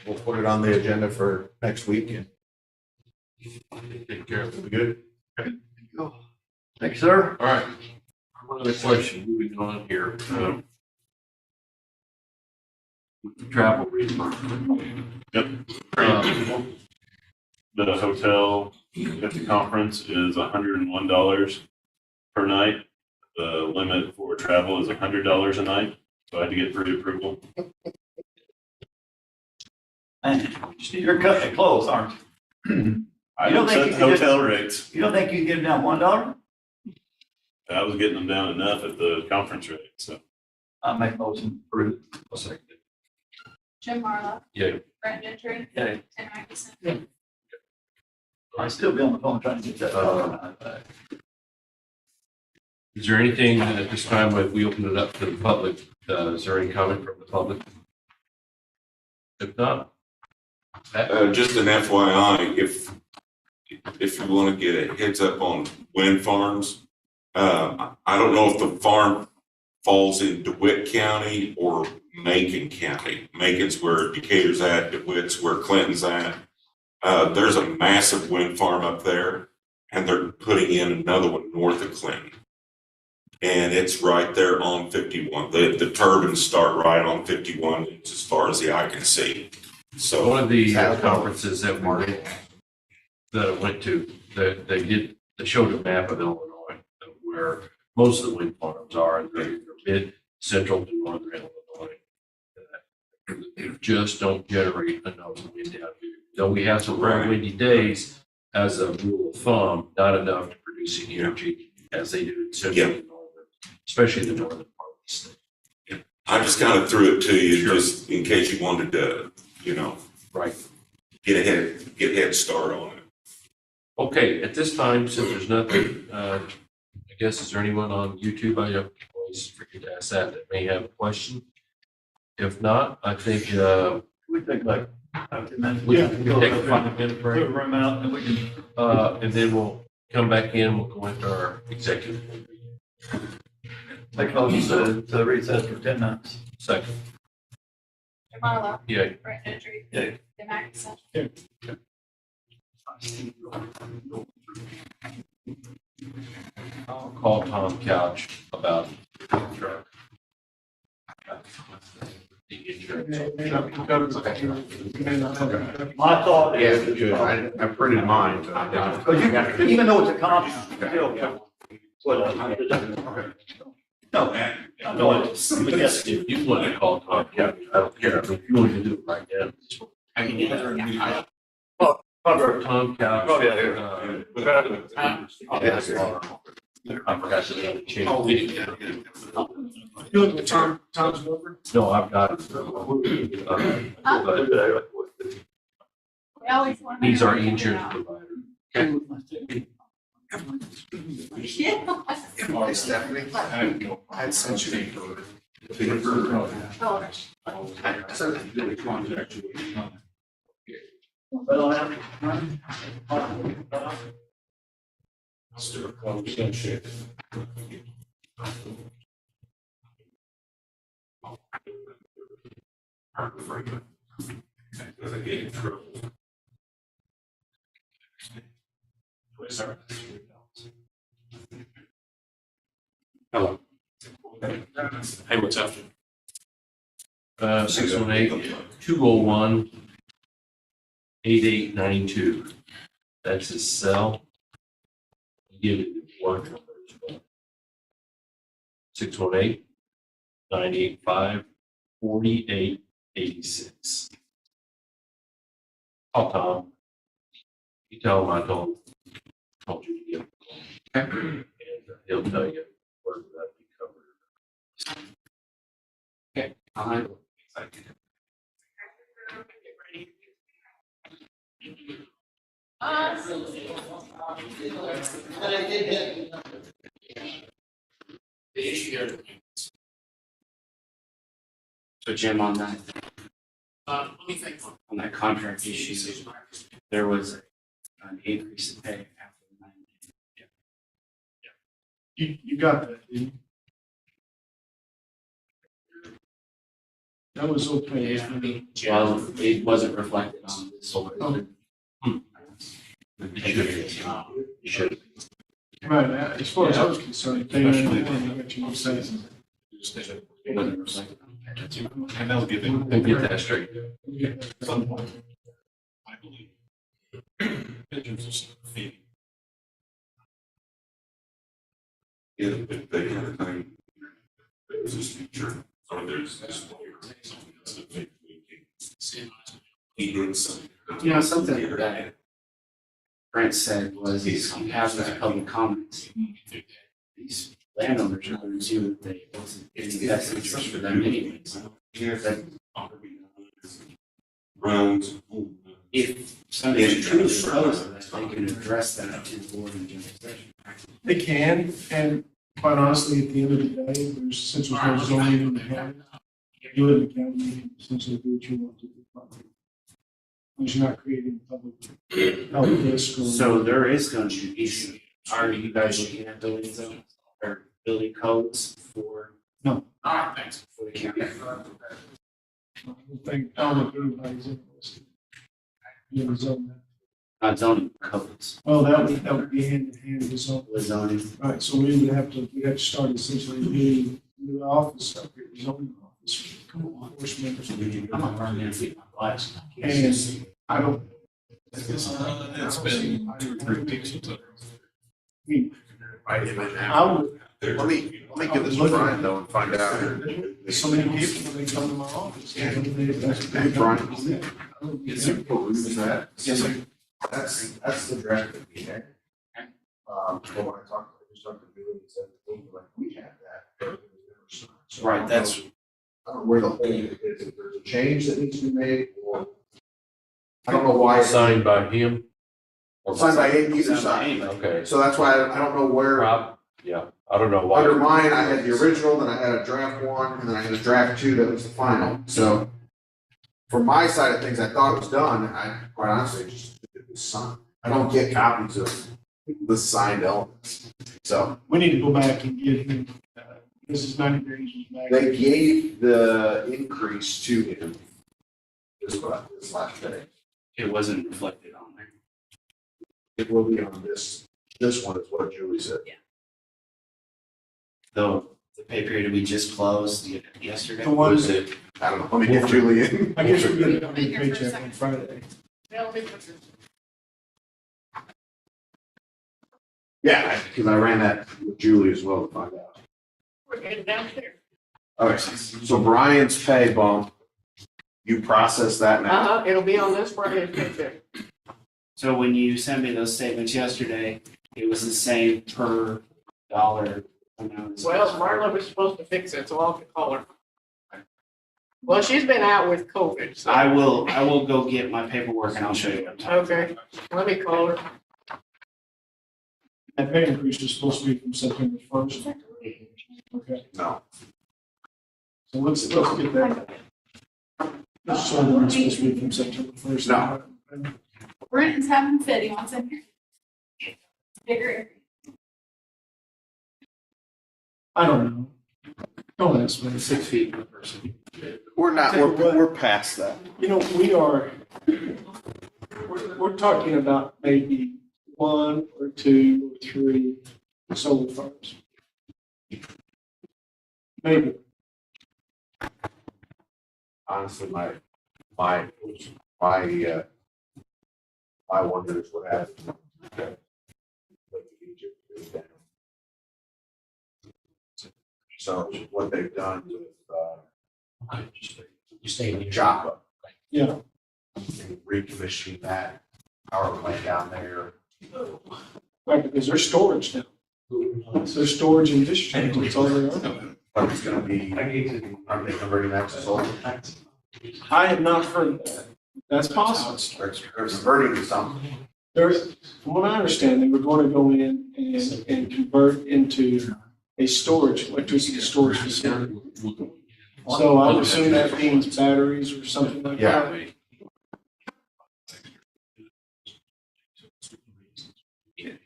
[SPEAKER 2] we'll put it on the agenda for next week and
[SPEAKER 1] Take care of it.
[SPEAKER 2] we good.
[SPEAKER 6] Thank you, sir.
[SPEAKER 1] All right. One other question, moving on here. With the travel reimbursement.
[SPEAKER 8] Yep.
[SPEAKER 1] Um,
[SPEAKER 8] The hotel at the conference is $101 per night. The limit for travel is $100 a night, so I had to get pre-approval.
[SPEAKER 6] And you're cutting it close, aren't you?
[SPEAKER 8] I
[SPEAKER 6] You don't
[SPEAKER 8] don't
[SPEAKER 6] think
[SPEAKER 8] set
[SPEAKER 6] you
[SPEAKER 8] the
[SPEAKER 6] could
[SPEAKER 8] hotel rates.
[SPEAKER 6] You don't think you can get them down $1?
[SPEAKER 8] I was getting them down enough at the conference rate, so.
[SPEAKER 6] I make motion for it.
[SPEAKER 1] I'll second it.
[SPEAKER 4] Jim Marlowe,
[SPEAKER 1] Yeah,
[SPEAKER 4] Brent Gentry,
[SPEAKER 6] Yeah,
[SPEAKER 4] Tim Atkinson.
[SPEAKER 6] I'd still be on the phone trying to get that. back.
[SPEAKER 1] is there anything at this time, if we open it up to the public, is there any comment from the public? If not,
[SPEAKER 9] Just an FYI, if you want to get a heads up on wind farms, I don't know if the farm falls in DeWitt County or Macon County. Macon's where Decatur's at, DeWitt's where Clinton's at. There's a massive wind farm up there, and they're putting in another one north of Clinton. And it's right there on 51. The turbines start right on 51. It's as far as the eye can see. So
[SPEAKER 1] one of the conferences that I went to, they showed a map of Illinois where most of the wind farms are, and they're mid-central to northern Illinois. They just don't generate enough wind out here. Though we have some very windy days, as a rule of thumb, not enough to produce the energy as they do in central and northern, especially the northern part of the state.
[SPEAKER 9] I just kind of threw it to you
[SPEAKER 1] Sure.
[SPEAKER 9] just in case you wanted to,
[SPEAKER 1] Right.
[SPEAKER 9] get head start on it.
[SPEAKER 1] Okay, at this time, since there's nothing, I guess, is there anyone on YouTube? I always forget to ask that may have a question. If not, I think,
[SPEAKER 6] We take like 10 minutes.
[SPEAKER 1] we can take a 5-minute
[SPEAKER 6] Put a
[SPEAKER 1] break,
[SPEAKER 6] room out and we can.
[SPEAKER 1] and then we'll come back in, we'll go into our executive
[SPEAKER 6] Make a motion to recess for 10 minutes.
[SPEAKER 1] second.
[SPEAKER 4] Jim Marlowe,
[SPEAKER 1] Yeah,
[SPEAKER 4] Brett Gentry.
[SPEAKER 6] Yeah.
[SPEAKER 4] Tim Atkinson.
[SPEAKER 1] I'll call Tom Couch about the truck. The insurance.
[SPEAKER 6] My thought
[SPEAKER 2] Yeah,
[SPEAKER 6] is,
[SPEAKER 2] good. I printed mine. So I got it.
[SPEAKER 6] because you, even though it's a copy, still. No, I know it's, but yes,
[SPEAKER 1] If you want to call Tom Couch, I don't care. If you want to do it right now. Tom Couch.
[SPEAKER 6] Oh, yeah,
[SPEAKER 1] I forgot to change.
[SPEAKER 5] You look at Tom's over.
[SPEAKER 1] No, I've got it. But
[SPEAKER 4] We always want to.
[SPEAKER 1] he's our insurance provider.
[SPEAKER 4] Yeah.
[SPEAKER 2] Stephanie, I had sent you.
[SPEAKER 4] Oh,
[SPEAKER 1] Hello. Hey, what's up? 618-201-8892. That's his cell. Give it one number as well. 618-985-4886. Call Tom. You tell him I told you to give him a call. And he'll tell you where that be covered.
[SPEAKER 7] Okay, I'll handle it. The issue here. So Jim, on that. Let me think. On that contract issue, there was an increase in pay after the 90 days.
[SPEAKER 5] You got that, didn't you? That was okay.
[SPEAKER 7] Well, it wasn't reflected on this.
[SPEAKER 5] Oh.
[SPEAKER 1] It should. You should.
[SPEAKER 5] Right, as far as I was concerned, they didn't what you said.
[SPEAKER 7] It wasn't reflected on that.
[SPEAKER 8] And they'll give it.
[SPEAKER 1] And get that straight.
[SPEAKER 8] Some point, I believe. Pigeons will start feeding.
[SPEAKER 9] Yeah, but they had a thing. It was this feature, or there's this lawyer, something else that they he did something.
[SPEAKER 7] You know, something that Brent said was he has these public comments. These landowners are going to do that they wasn't in the best interest for them anyways. That
[SPEAKER 9] Rounds.
[SPEAKER 7] if somebody's true proposal, that they can address that in the board and general session.
[SPEAKER 5] They can, and quite honestly, at the end of the day, there's, since there's no zoning in the county, You live in the county, you can essentially do what you want to do. Because you're not creating public health risk or.
[SPEAKER 7] So there is going to be some, are you guys looking at building zones or building codes for?
[SPEAKER 5] No.
[SPEAKER 7] Thanks. For the county.
[SPEAKER 5] I don't think anybody's interested. In the zone.
[SPEAKER 7] Not zoning codes,
[SPEAKER 5] Well, that would be hand in hand with zone.
[SPEAKER 7] with zoning.
[SPEAKER 5] Right, so we'd have to start essentially a new office up here, zoning office. Enforcement.
[SPEAKER 7] I'm not running in feet my glass.
[SPEAKER 5] And I don't.
[SPEAKER 1] It's been 2-3 weeks.
[SPEAKER 5] I would,
[SPEAKER 2] Let me give this to Brian though and find out.
[SPEAKER 5] so many people, they come to my office.
[SPEAKER 2] Hey, Brian.
[SPEAKER 5] Yes,
[SPEAKER 2] Is it peruse that?
[SPEAKER 5] Yes, sir.
[SPEAKER 2] That's the draft that we had. But when I talked to Billy, he said, like, we had that. but it was never signed. So I
[SPEAKER 7] Right,
[SPEAKER 2] don't
[SPEAKER 7] that's,
[SPEAKER 2] know- I don't know where the hole is, if there's a change that needs to be made, or I don't know why.
[SPEAKER 1] Signed by him? Or
[SPEAKER 2] Signed by either
[SPEAKER 7] Signed by
[SPEAKER 2] side.
[SPEAKER 7] him.
[SPEAKER 1] Okay.
[SPEAKER 2] So that's why I don't know where.
[SPEAKER 1] Rob, yeah, I don't know why.
[SPEAKER 2] Under mine, I had the original, then I had a draft one, and then I had a draft two that was the final. So from my side of things, I thought it was done. I quite honestly just it was signed. I don't get copies of the signed elements. So
[SPEAKER 5] We need to go back and get him, this is 90 days back.
[SPEAKER 2] they gave the increase to him this last day.
[SPEAKER 7] it wasn't reflected on there.
[SPEAKER 2] It will be on this one is what Julie said.
[SPEAKER 7] Though the pay period we just closed yesterday.
[SPEAKER 5] The one-
[SPEAKER 1] Was it?
[SPEAKER 2] I don't know, let me get Julie in.
[SPEAKER 5] I guess we're gonna get a paycheck on Friday.
[SPEAKER 4] They'll be put
[SPEAKER 2] Yeah, because I ran that with Julie as well to find out.
[SPEAKER 4] we're getting downstairs.
[SPEAKER 2] Okay, so Brian's pay bump, you process that now?
[SPEAKER 4] It'll be on this Friday's paycheck.
[SPEAKER 7] So when you sent me those statements yesterday, it was the same per dollar amount.
[SPEAKER 4] Well, Marla was supposed to fix it, so I'll call her. Well, she's been out with COVID, so.
[SPEAKER 7] I will go get my paperwork and I'll show you. what I'm talking
[SPEAKER 4] Okay, let me call her.
[SPEAKER 5] That pay increase is supposed to be from September 1st. Okay,
[SPEAKER 2] No.
[SPEAKER 5] so let's get that. This one is supposed to be from September 1st.
[SPEAKER 2] No.
[SPEAKER 4] Brenton's having fit, he wants in here. Bigger area.
[SPEAKER 5] I don't know. Don't ask me.
[SPEAKER 7] 6 feet per person.
[SPEAKER 2] We're not, we're past that.
[SPEAKER 5] You know, we're talking about maybe 1 or 2 or 3 solar farms. Maybe.
[SPEAKER 2] Honestly, my wonder is what happened. So what they've done with,
[SPEAKER 3] You stay in your
[SPEAKER 2] Joppa.
[SPEAKER 5] Yeah.
[SPEAKER 2] And recommissioning that power plant down there.
[SPEAKER 5] Right, because there's storage now. There's storage and discharge. That's all they are.
[SPEAKER 2] But it's gonna be, are they converting that to solar?
[SPEAKER 5] I have not heard that. That's possible.
[SPEAKER 2] They're converting to something.
[SPEAKER 5] There's, from what I understand, they were going to go in and convert into a electricity storage facility. So I would assume that means batteries or something like that.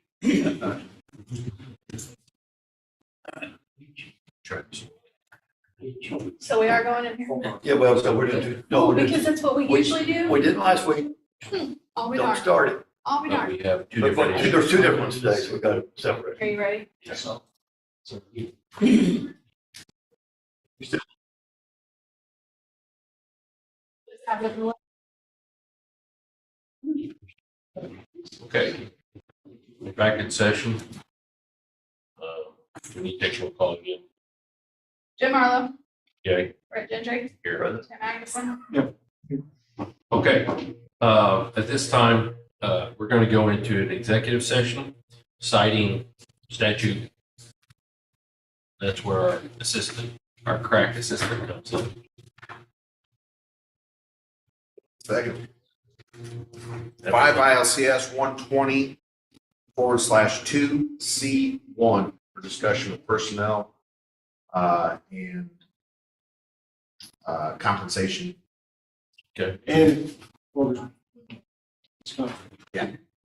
[SPEAKER 1] Yeah.
[SPEAKER 4] So we are going in here?
[SPEAKER 6] Yeah, well, so we're gonna do, no,
[SPEAKER 4] Oh,
[SPEAKER 6] we're
[SPEAKER 4] because
[SPEAKER 6] gonna,
[SPEAKER 4] that's what we usually do?
[SPEAKER 6] we didn't last week,
[SPEAKER 4] I'll be
[SPEAKER 6] don't
[SPEAKER 4] darned.
[SPEAKER 6] start it.
[SPEAKER 4] I'll be
[SPEAKER 1] But
[SPEAKER 4] darned.
[SPEAKER 1] we have two
[SPEAKER 6] But
[SPEAKER 1] different.
[SPEAKER 6] there's two different ones today, so we gotta separate.
[SPEAKER 4] Are you ready?
[SPEAKER 7] So
[SPEAKER 4] Let's have everyone.
[SPEAKER 1] Okay. We're back in session. We need to take a call again.
[SPEAKER 4] Jim Marlowe,
[SPEAKER 1] Okay,
[SPEAKER 4] Brett Gentry,
[SPEAKER 1] here.
[SPEAKER 4] Tim Anderson.
[SPEAKER 1] Okay, at this time, we're going to go into an executive session citing statute. That's where our assistant, our crack assistant comes in.
[SPEAKER 2] Second. 5 ILCS 120/2C1 for discussion of personnel and compensation.
[SPEAKER 5] And, well, it's not,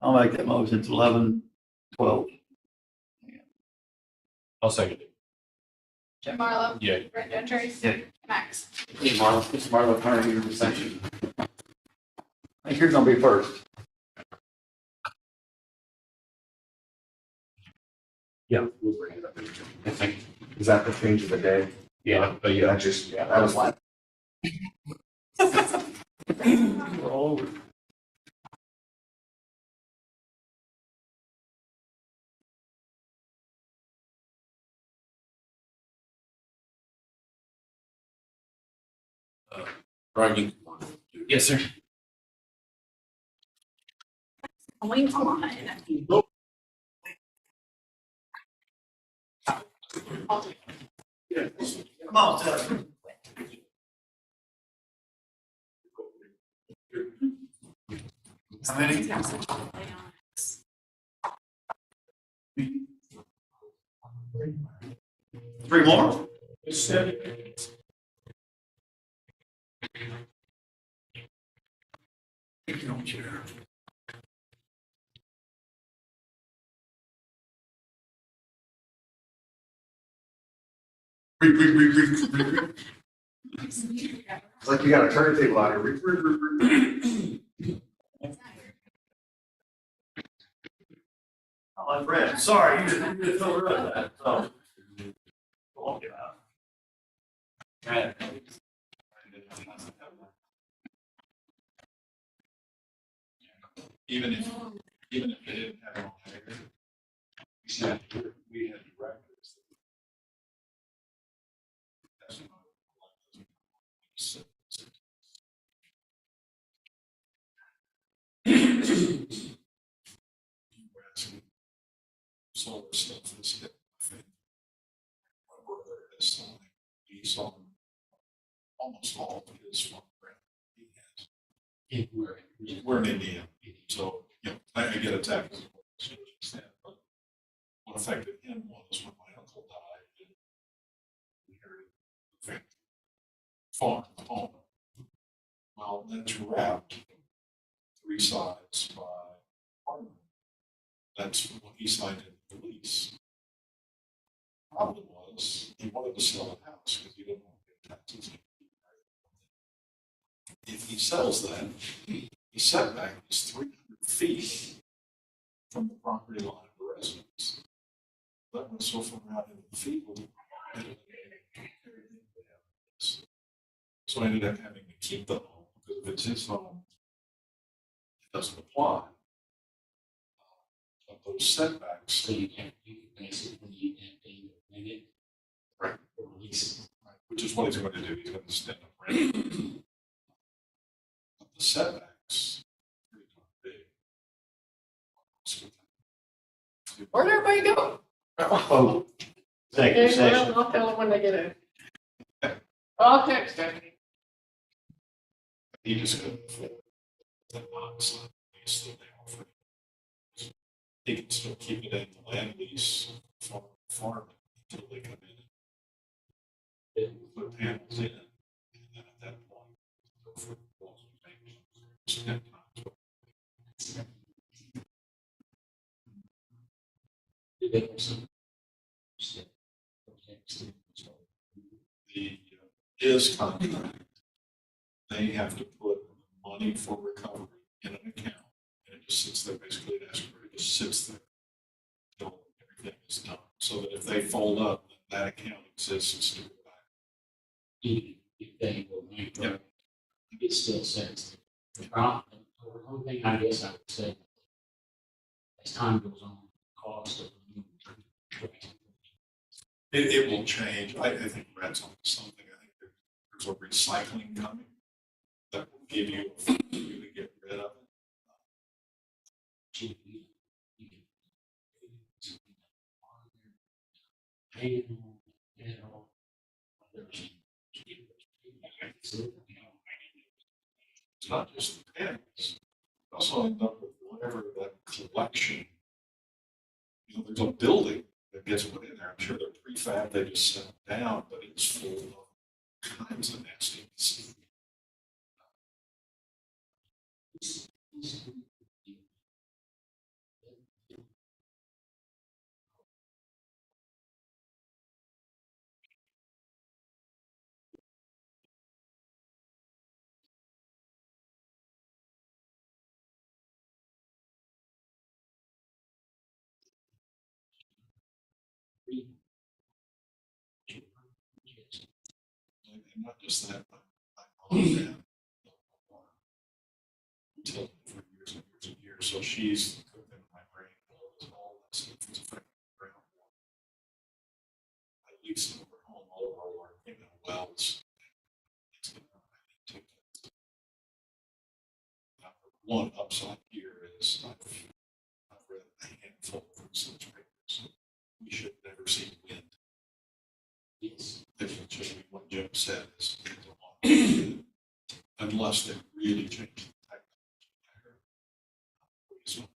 [SPEAKER 6] I'll make that motion. It's 11:12.
[SPEAKER 1] I'll second it.
[SPEAKER 10] Jim Marlowe.
[SPEAKER 1] Yeah.
[SPEAKER 10] Brent Gentry.
[SPEAKER 6] Yeah.
[SPEAKER 10] Max.
[SPEAKER 7] Hey, Marlo, it's Marlo Carter here in section.
[SPEAKER 6] I think you're gonna be first.
[SPEAKER 2] Yeah, we'll bring it up.
[SPEAKER 7] Thank you.
[SPEAKER 2] Is that the change of the day?
[SPEAKER 1] Yeah, but yeah.
[SPEAKER 2] That just, that was like.
[SPEAKER 6] We're all over.
[SPEAKER 1] Brian, you can. Yes, sir.
[SPEAKER 10] Going on.
[SPEAKER 6] Come on, Seth. How many? Three more? You don't care.
[SPEAKER 2] It's like you got a turntable out here.
[SPEAKER 6] Oh, my friend, sorry, you just overrode that, so. Walk it out.
[SPEAKER 5] even if they didn't have it on paper, we had directors. That's not solar stuff is hit. My brother has signed, he's on almost all of his farm ground. He has. We're in India, so, you know, I get a tax. But what affected him was when my uncle died, and we inherited the family farm, the home. Well, that's wrapped three sides by farmland. That's what he signed in the lease. Problem was, he wanted to sell the house because he didn't want to pay taxes. If he sells that, the setback is 300 feet from the property line of the residence. That was so far out into the field. So I ended up having to keep the home because if it's his home, it doesn't apply. But those setbacks.
[SPEAKER 3] So you basically, you can be rented.
[SPEAKER 5] Right.
[SPEAKER 3] Or lease.
[SPEAKER 5] Right, which is what he's going to do. He's going to stand up renting. But the setbacks are pretty darn big.
[SPEAKER 4] Where'd everybody go?
[SPEAKER 6] Oh,
[SPEAKER 4] Okay,
[SPEAKER 6] executive session.
[SPEAKER 4] well, I'll tell them when they get in. I'll text Stephanie.
[SPEAKER 5] He just couldn't afford the non-slot lease that they offer. He can still keep it in the land lease for farming until they come in and put panels in. And then at that point, go for the walls and paint. The his contract, they have to put money for recovery in an account, and it just sits there basically in escrow. It just sits there until everything is done. So that if they fold up, that account exists to go back.
[SPEAKER 3] Even if they go bankrupt, it still says. The only thing I guess I would say, as time goes on, the cost of
[SPEAKER 5] It will change. I think Brad's on something. I think there's a recycling coming that will give you a fee to get rid of it. It's not just the panels. You also end up with whatever that collection. You know, there's a building that gets put in there. I'm sure they're prefab, they just set them down, but it's full of kinds of nastiness. And not just that, but I followed that until for years and years and years. So she's cooked in my brain. All that stuff is affecting groundwater. At least over home, all of our water came in wells. It's gonna- I need to- One upside here is I've read a handful of research papers. We should never see wind.
[SPEAKER 3] Yes.
[SPEAKER 5] That's just what Jim said is unless they really change the technology. So,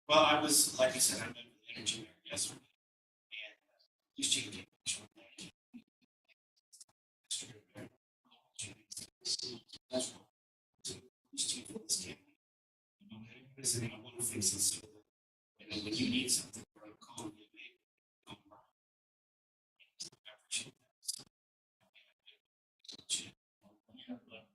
[SPEAKER 11] Well, I was, like I said, I met with the energy mayor yesterday, and he's changing. That's wrong. So, who's chief of this county? You know, listen, I want to fix this, so that- and then when you need something, we're gonna call you, maybe, come by. I appreciate that.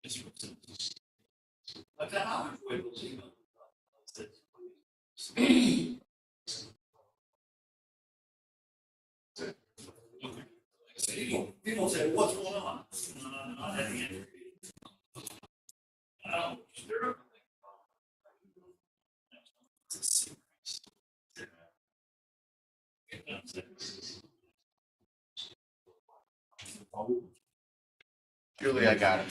[SPEAKER 11] Yeah, but- But then I'm able to, you know, people say, what's going on? Not at the end. Sure.
[SPEAKER 2] Julie, I got it.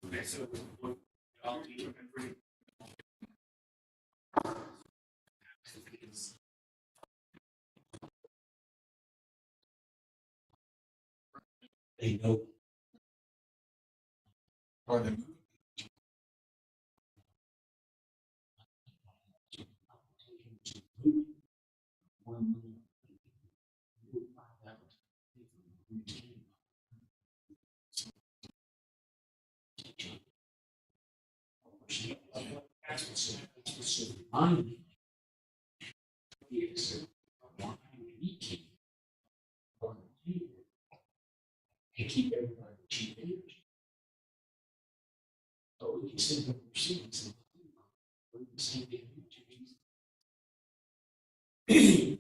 [SPEAKER 11] Okay, so I'll do every.
[SPEAKER 3] They know.
[SPEAKER 5] or the
[SPEAKER 3] And keep everybody cheap energy. So we can send them receipts and we can send them to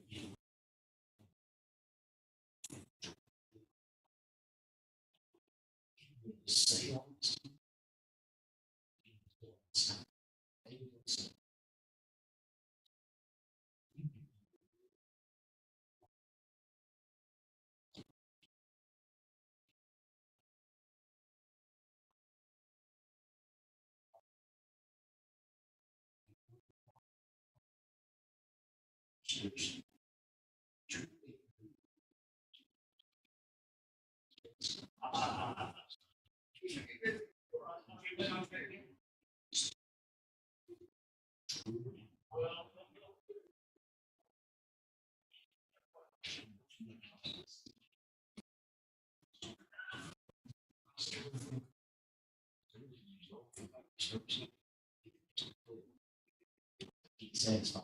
[SPEAKER 3] sales. Satisfied.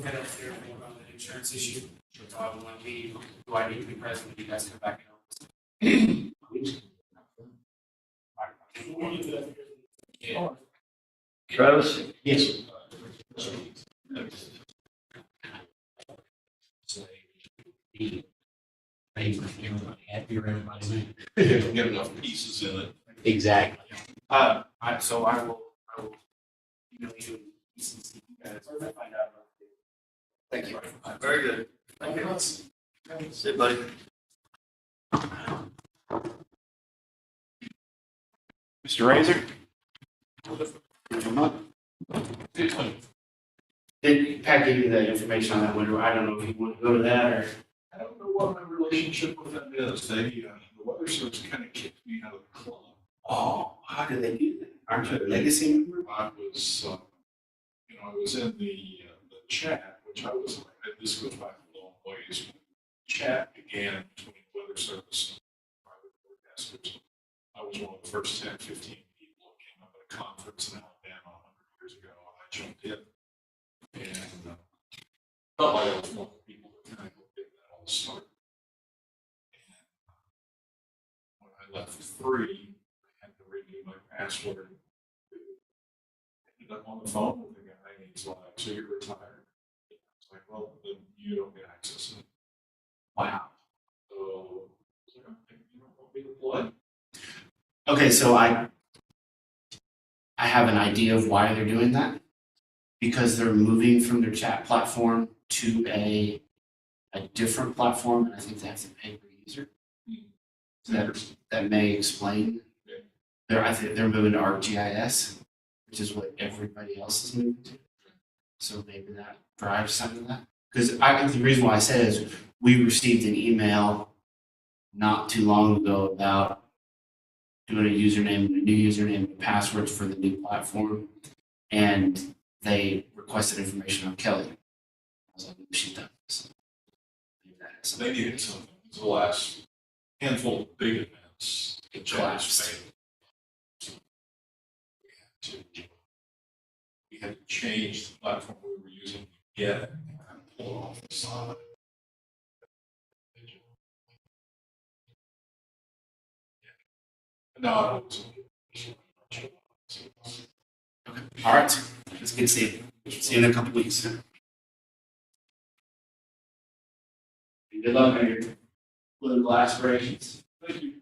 [SPEAKER 7] Head up there on the insurance issue. Do I want to be, do I need to be present when you guys come back in?
[SPEAKER 6] Travis?
[SPEAKER 3] Yes. Everybody happy or everybody?
[SPEAKER 1] Get enough pieces in it.
[SPEAKER 3] Exactly.
[SPEAKER 7] So I will, email you. Since you guys find out. Thank you.
[SPEAKER 6] Very good.
[SPEAKER 7] Thank you.
[SPEAKER 6] See you, buddy.
[SPEAKER 7] Mr. Razor? Did Pat give you the information on that window? I don't know if you want to go to that or.
[SPEAKER 5] I don't know what my relationship with them is. The weather service kind of kicked me out of the club.
[SPEAKER 7] Oh, how did they do that? Aren't you a legacy member?
[SPEAKER 5] I was, I was in the chat, which I was, this goes back a long ways. Chat began between weather service and private broadcasters. I was one of the first 10, 15 people who came up at a conference in Alabama 100 years ago. I jumped in and felt like I was one of the people that kind of get that all started. And when I left for free, I had to renew my password. Ended up on the phone with the guy, and he's like, "So you're retired?" I was like, "Well, then you don't get access to it."
[SPEAKER 7] Wow.
[SPEAKER 5] So, I was like, "Okay, you don't want me to play?"
[SPEAKER 7] Okay, so I have an idea of why they're doing that. Because they're moving from their chat platform to a different platform, and I think they have to pay per user. So that may explain. I think they're moving to ArcGIS, which is what everybody else is moving to. So maybe that drives some of that. Because the reason why I said is we received an email not too long ago about doing a username, a new username, and passwords for the new platform, and they requested information on Kelly. I was like, she's done this. Maybe that has
[SPEAKER 5] They needed something. It was the last handful of big events. The
[SPEAKER 7] collapsed.
[SPEAKER 5] We had to change the platform we were using to get it and kind of pull it off the side.
[SPEAKER 11] No. Okay, all right, it's good to see you. See you in a couple weeks. Good luck on your political aspirations.
[SPEAKER 5] Thank you.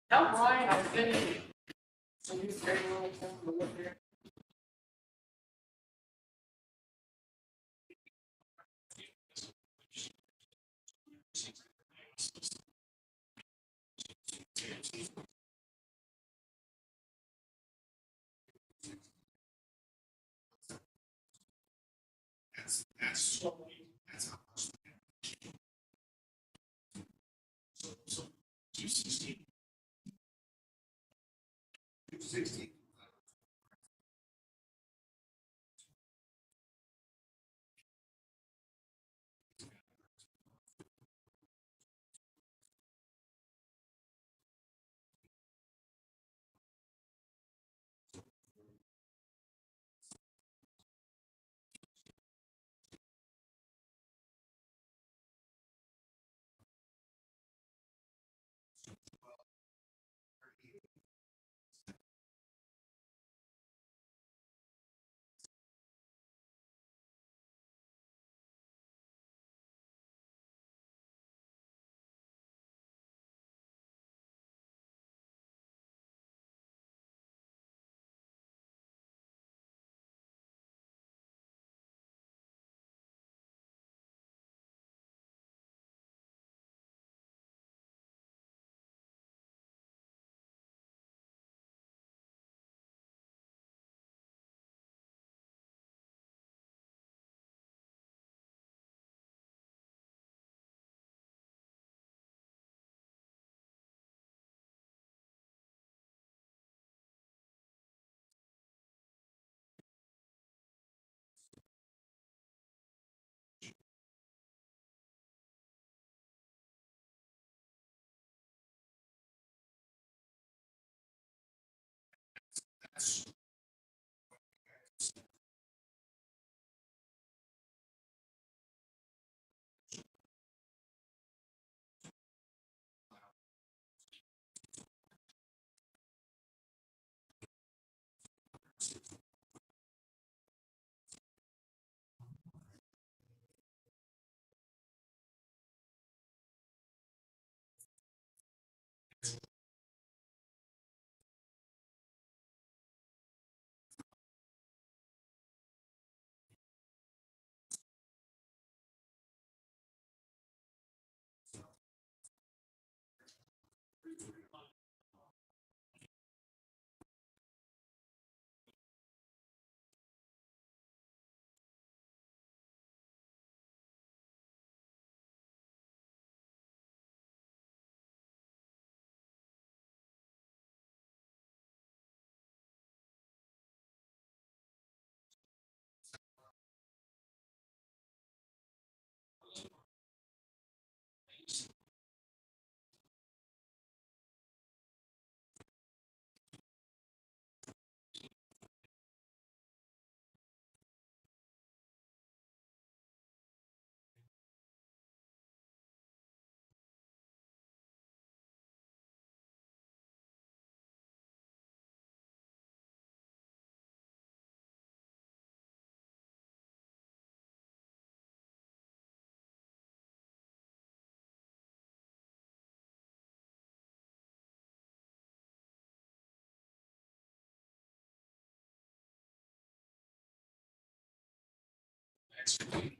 [SPEAKER 4] Tell Brian I finished. So you stay around town to look there.
[SPEAKER 11] execute.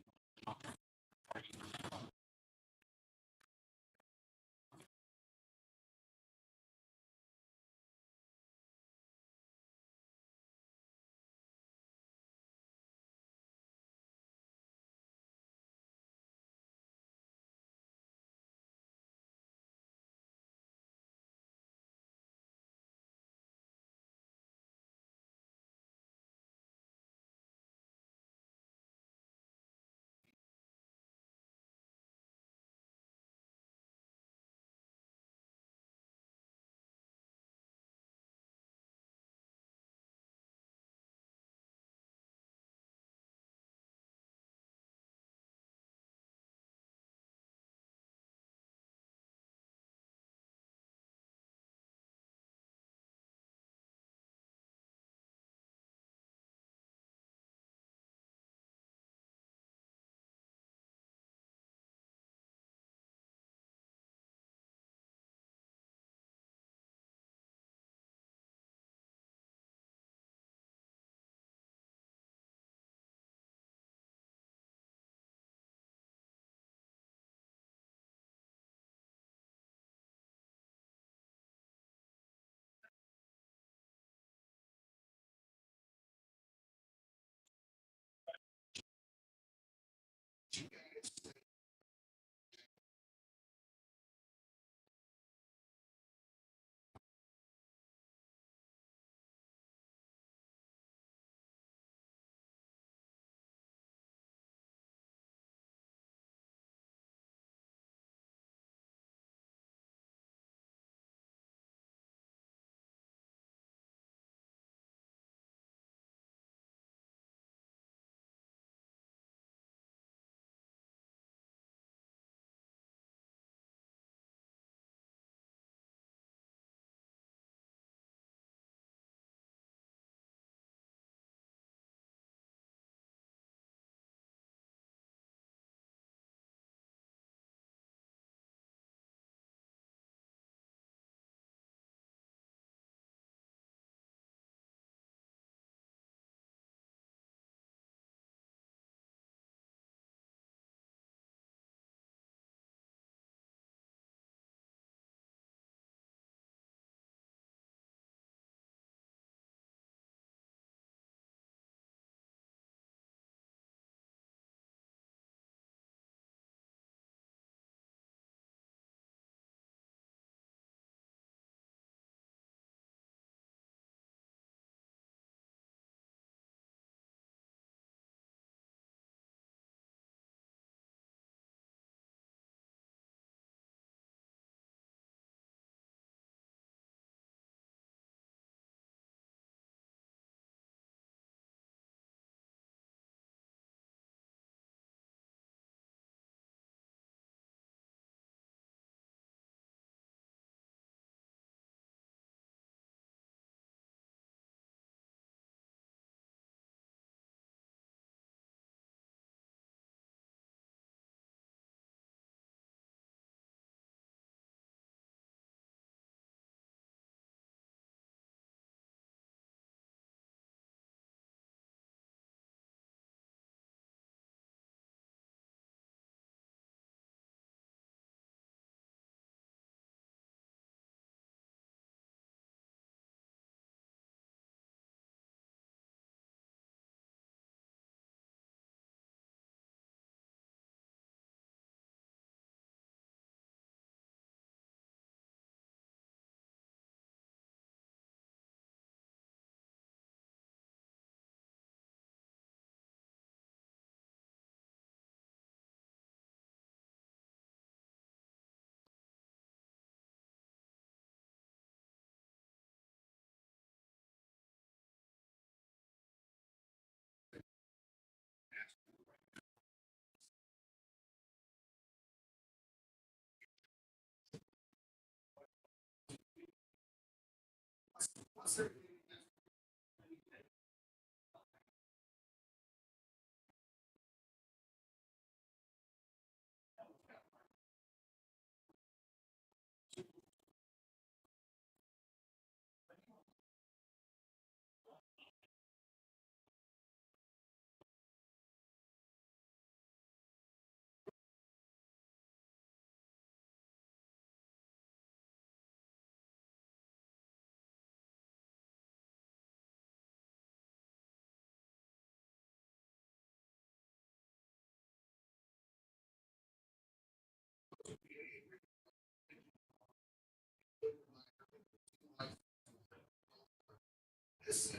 [SPEAKER 11] This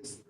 [SPEAKER 11] is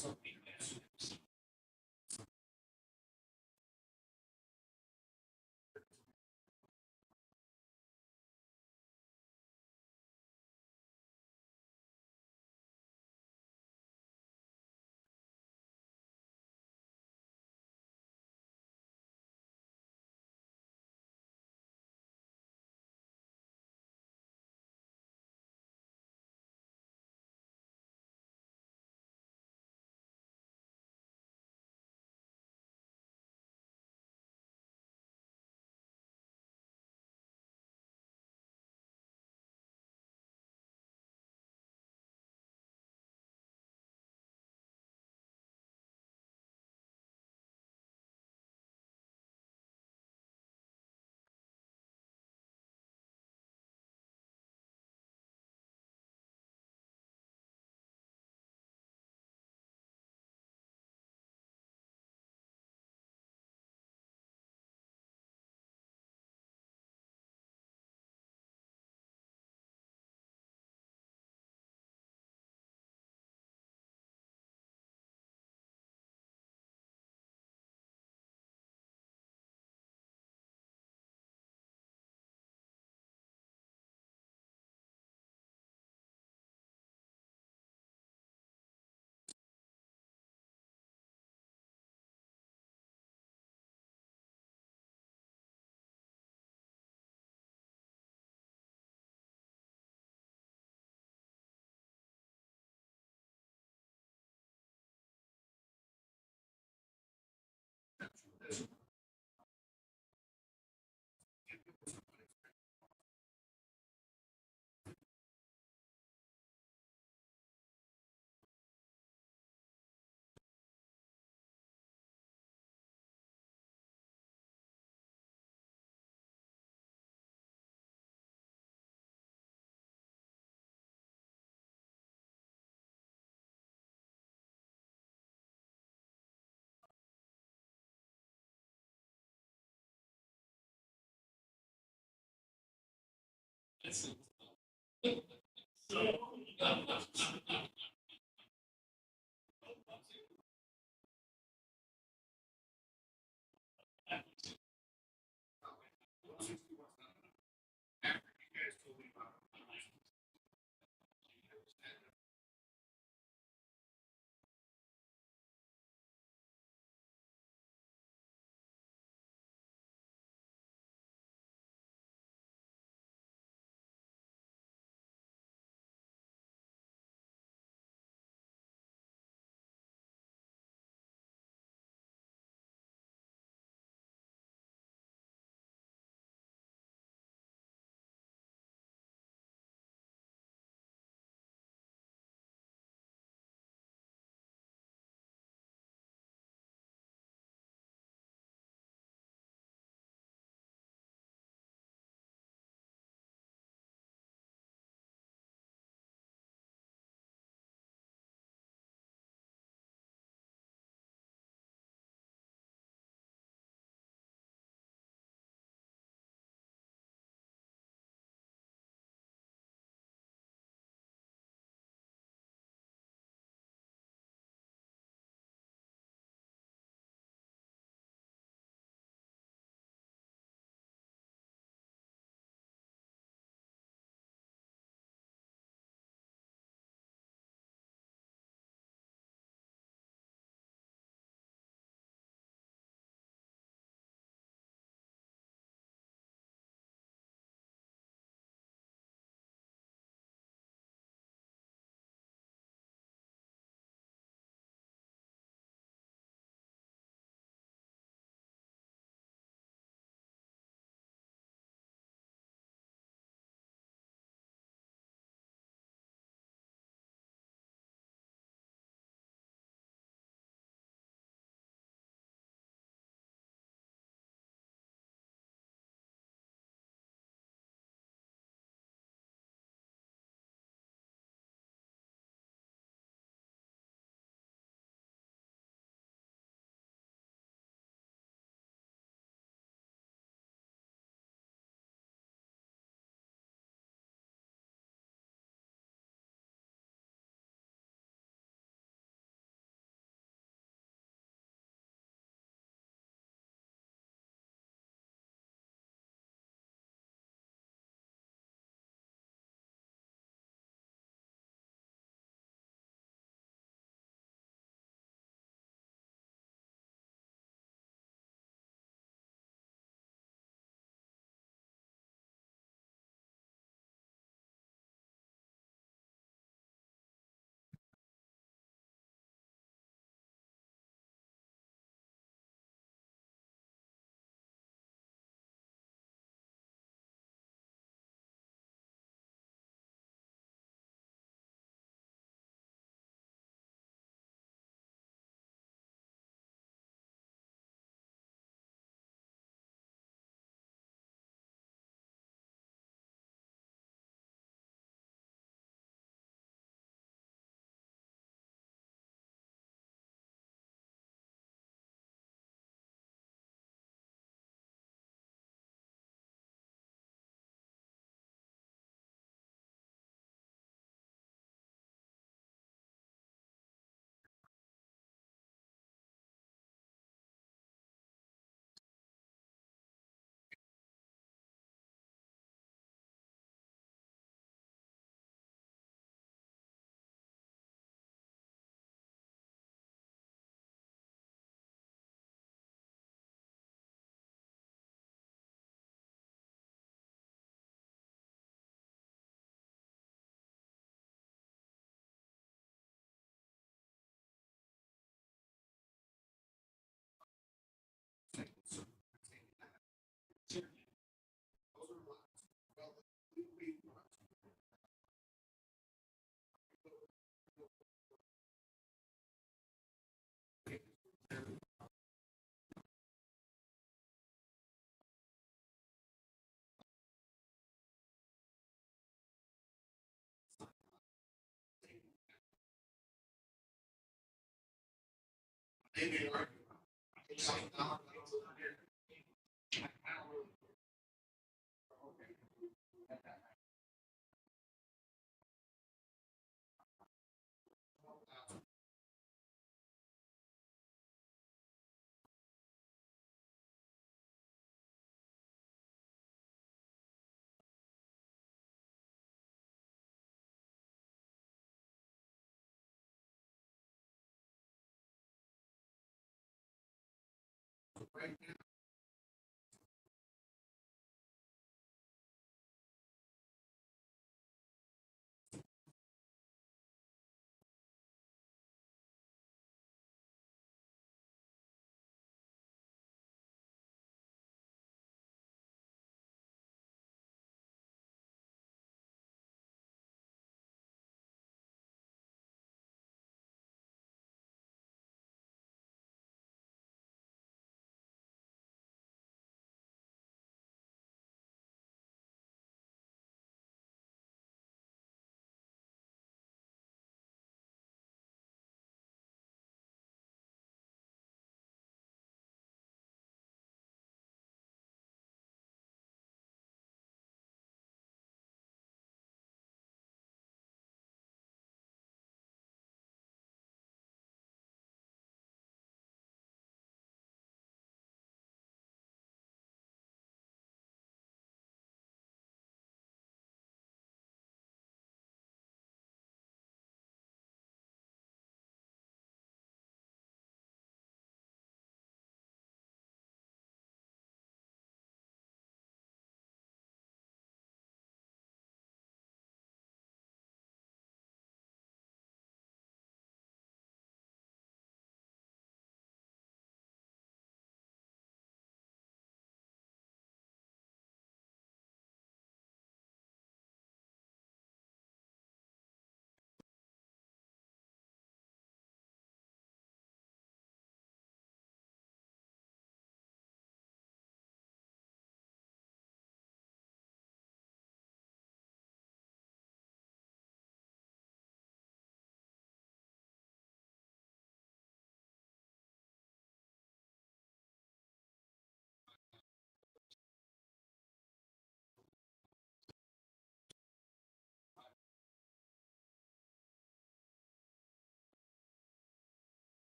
[SPEAKER 11] something else.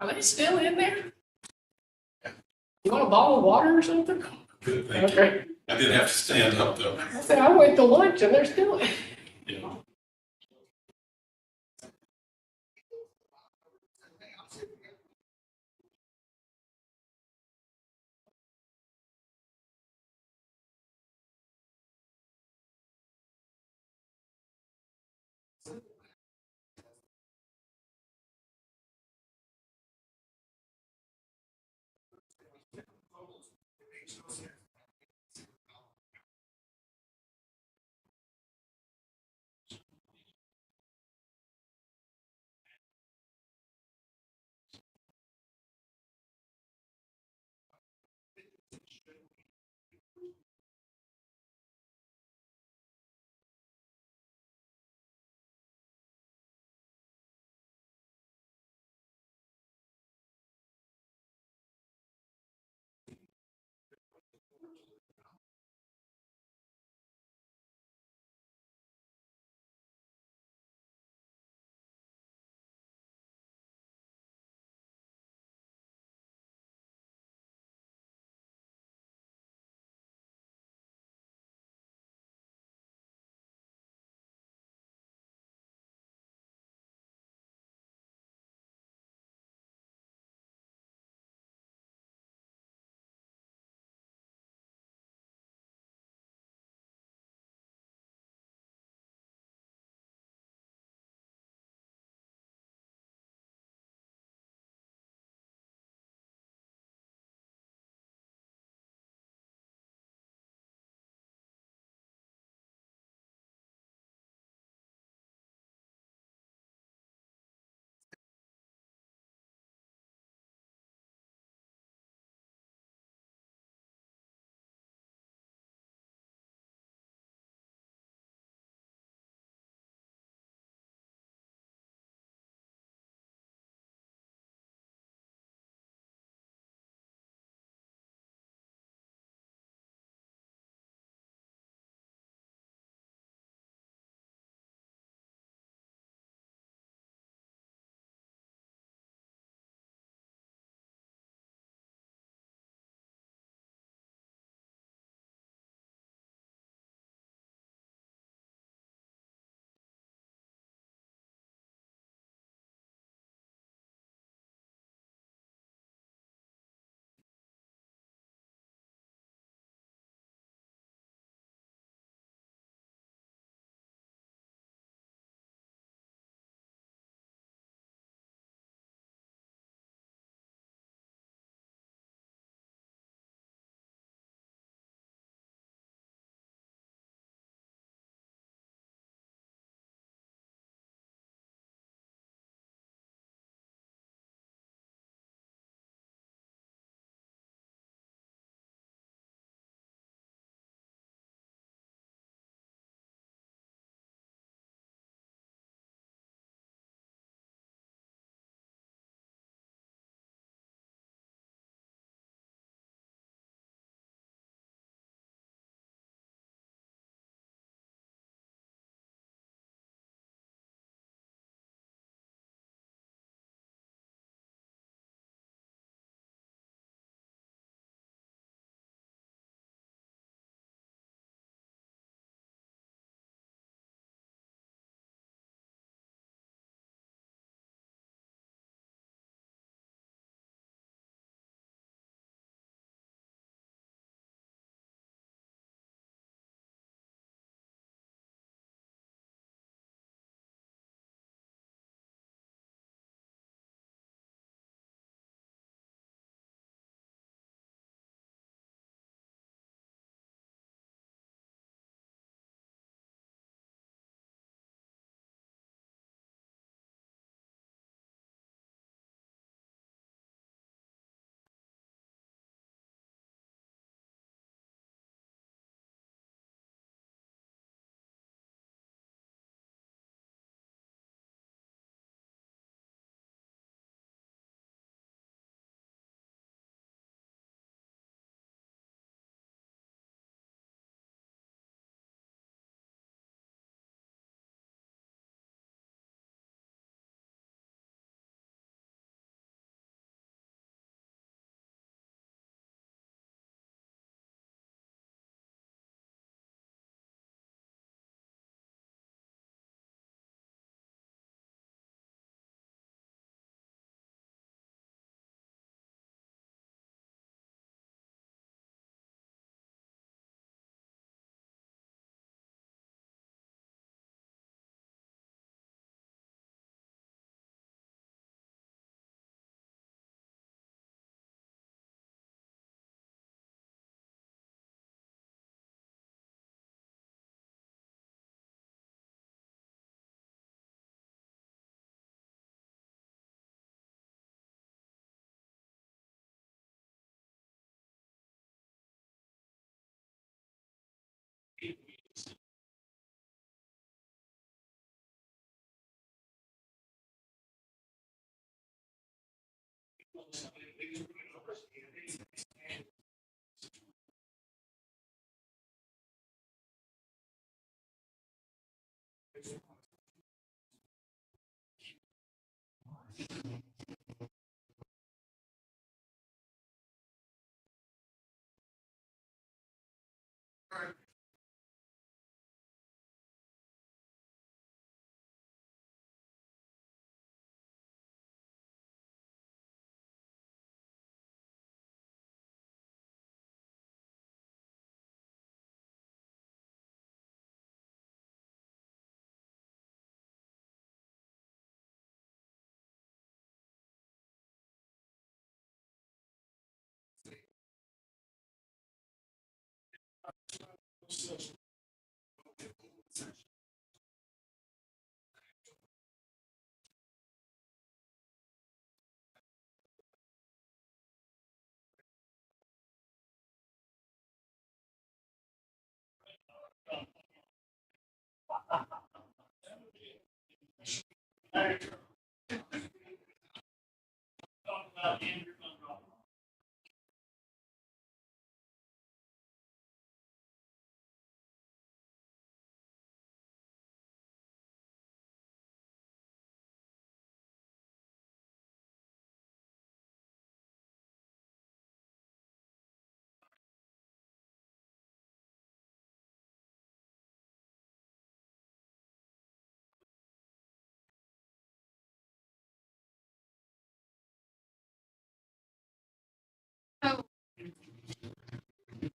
[SPEAKER 4] Are they still in there? You want a bottle of water or something?
[SPEAKER 11] Good, thank you.
[SPEAKER 4] Okay.
[SPEAKER 11] I did have to stand up though.
[SPEAKER 4] I said, I went to lunch and they're still in.
[SPEAKER 11] Yeah.
[SPEAKER 10] So,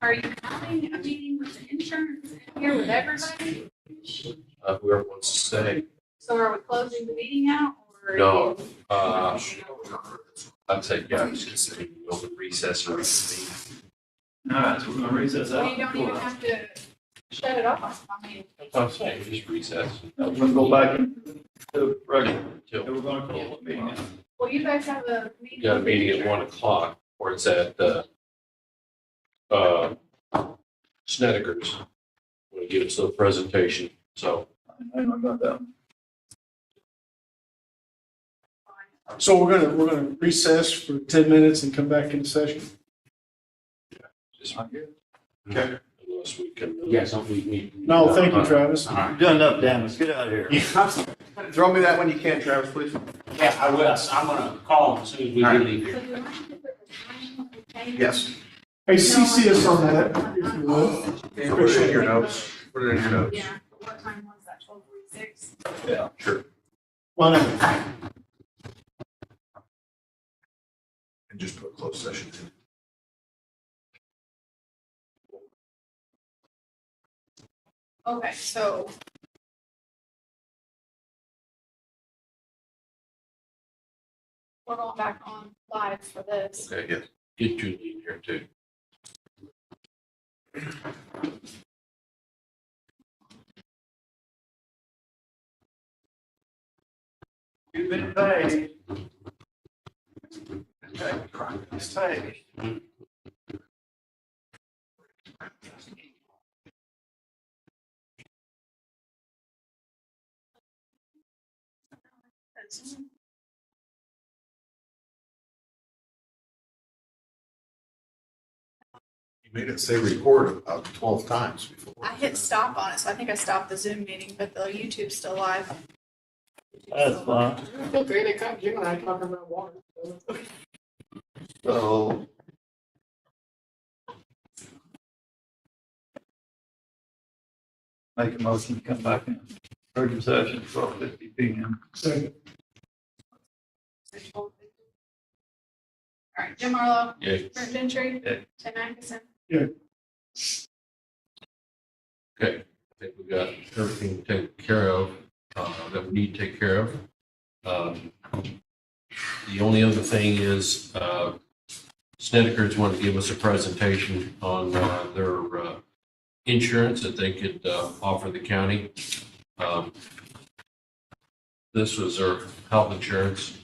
[SPEAKER 10] are you having a meeting with the insurance here with everybody?
[SPEAKER 1] Whoever wants to stay.
[SPEAKER 10] So are we closing the meeting out or?
[SPEAKER 1] No, I'd say, yeah, just say we'll recess or reconvene.
[SPEAKER 6] All right, so we're gonna recess
[SPEAKER 10] Well,
[SPEAKER 6] out.
[SPEAKER 10] you don't even have to shut it off. I mean,
[SPEAKER 1] That's what I'm saying, just recess.
[SPEAKER 6] We're gonna go back into regular,
[SPEAKER 1] Till
[SPEAKER 6] we're gonna close the meeting out.
[SPEAKER 10] well, you guys have a meeting.
[SPEAKER 1] we got a meeting at 1 o'clock, or it's at, Snedeker's. Want to give us a presentation, so.
[SPEAKER 6] I know about that.
[SPEAKER 5] So we're gonna recess for 10 minutes and come back into session.
[SPEAKER 1] Just
[SPEAKER 6] Okay.
[SPEAKER 1] unless we can.
[SPEAKER 3] Yeah, so we.
[SPEAKER 5] No, thank you, Travis.
[SPEAKER 3] All right.
[SPEAKER 6] You've done enough damage, get out of here.
[SPEAKER 2] Throw me that when you can, Travis, please.
[SPEAKER 3] Yeah, I will. I'm gonna call them as soon as we
[SPEAKER 2] All right.
[SPEAKER 3] leave
[SPEAKER 10] So
[SPEAKER 3] here.
[SPEAKER 10] do I have to put the time of the change?
[SPEAKER 2] Yes.
[SPEAKER 5] Hey, CC us on that, if you will.
[SPEAKER 2] Put it in your notes. Put it in your notes.
[SPEAKER 10] Yeah, what time was that, 12:46?
[SPEAKER 2] Yeah, sure.
[SPEAKER 5] Why not?
[SPEAKER 2] And just put closed session in.
[SPEAKER 10] Okay, so. We're going back on live for this.
[SPEAKER 1] Okay,
[SPEAKER 2] Yes.
[SPEAKER 1] get Julie in here too.
[SPEAKER 6] You've been paid. It's paid.
[SPEAKER 2] You made it say record about 12 times before.
[SPEAKER 10] I hit stop on it, so I think I stopped the Zoom meeting, but the YouTube's still live.
[SPEAKER 6] That's fine.
[SPEAKER 4] It's okay, they caught Jim and I talking about water.
[SPEAKER 6] So. Make a motion to come back in regular session, 12:50 PM.
[SPEAKER 5] Second.
[SPEAKER 10] All right, Jim Marlowe,
[SPEAKER 1] Yeah,
[SPEAKER 10] Brent Gentry,
[SPEAKER 6] Yeah.
[SPEAKER 10] Tim Atkinson.
[SPEAKER 1] okay. I think we got everything taken care of, that we need to take care of. The only other thing is, Snedeker's want to give us a presentation on, their, insurance that they could, offer the county. This was their health insurance.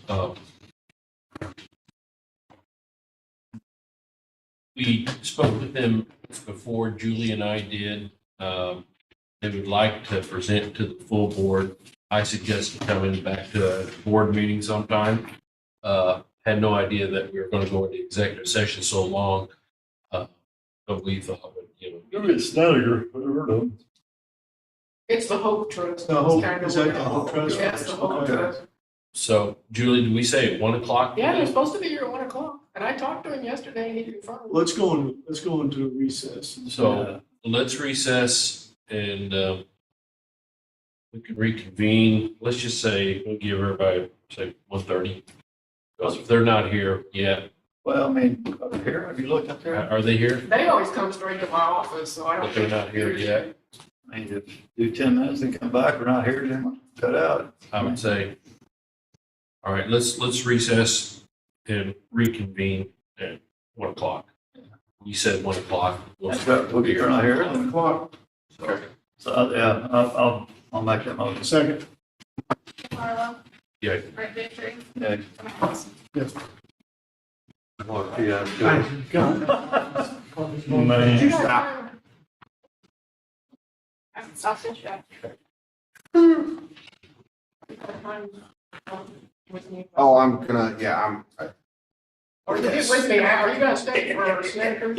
[SPEAKER 1] We spoke with them before, Julie and I did. They would like to present to the full board. I suggested coming back to a board meeting sometime. had no idea that we were going to go into executive session so long. But we thought,
[SPEAKER 6] It's Snyder, heard of.
[SPEAKER 4] It's the Hope Trust.
[SPEAKER 5] The Hope-
[SPEAKER 4] It's kind of
[SPEAKER 5] is that
[SPEAKER 4] what-
[SPEAKER 5] the Hope Trust?
[SPEAKER 4] Yes, the Hope
[SPEAKER 5] Okay.
[SPEAKER 4] Trust.
[SPEAKER 1] so Julie, did we say at 1:00?
[SPEAKER 4] Yeah, they're supposed to be here at 1 o'clock, and I talked to him yesterday, and he confirmed.
[SPEAKER 5] Let's go into a recess.
[SPEAKER 1] So let's recess and we can reconvene. Let's just say, we'll give everybody, say 1:30. Because if they're not here yet,
[SPEAKER 6] Well, I mean, up here, have you looked up there?
[SPEAKER 1] are they here?
[SPEAKER 4] They always come straight to my office, so I don't.
[SPEAKER 1] But they're not here yet.
[SPEAKER 6] I mean, if do 10 minutes and come back, we're not here, then cut out.
[SPEAKER 1] I would say, all right, let's recess and reconvene at 1:00. You said 1:00.
[SPEAKER 6] That's right, we'll get her not here.
[SPEAKER 5] 1 o'clock.
[SPEAKER 1] Okay.
[SPEAKER 6] So, yeah, I'll make that motion.
[SPEAKER 5] Second.
[SPEAKER 10] Marlo,
[SPEAKER 1] Yeah.
[SPEAKER 10] Brett Victory,
[SPEAKER 6] Yeah.
[SPEAKER 10] Allison.
[SPEAKER 5] Yes.
[SPEAKER 6] Yeah.
[SPEAKER 4] Did you stop?
[SPEAKER 10] Sausage, yeah.
[SPEAKER 4] With me.
[SPEAKER 2] Oh, I'm gonna, yeah,
[SPEAKER 4] Or you get with me, are you gonna stay for Snickers?
[SPEAKER 2] Yeah.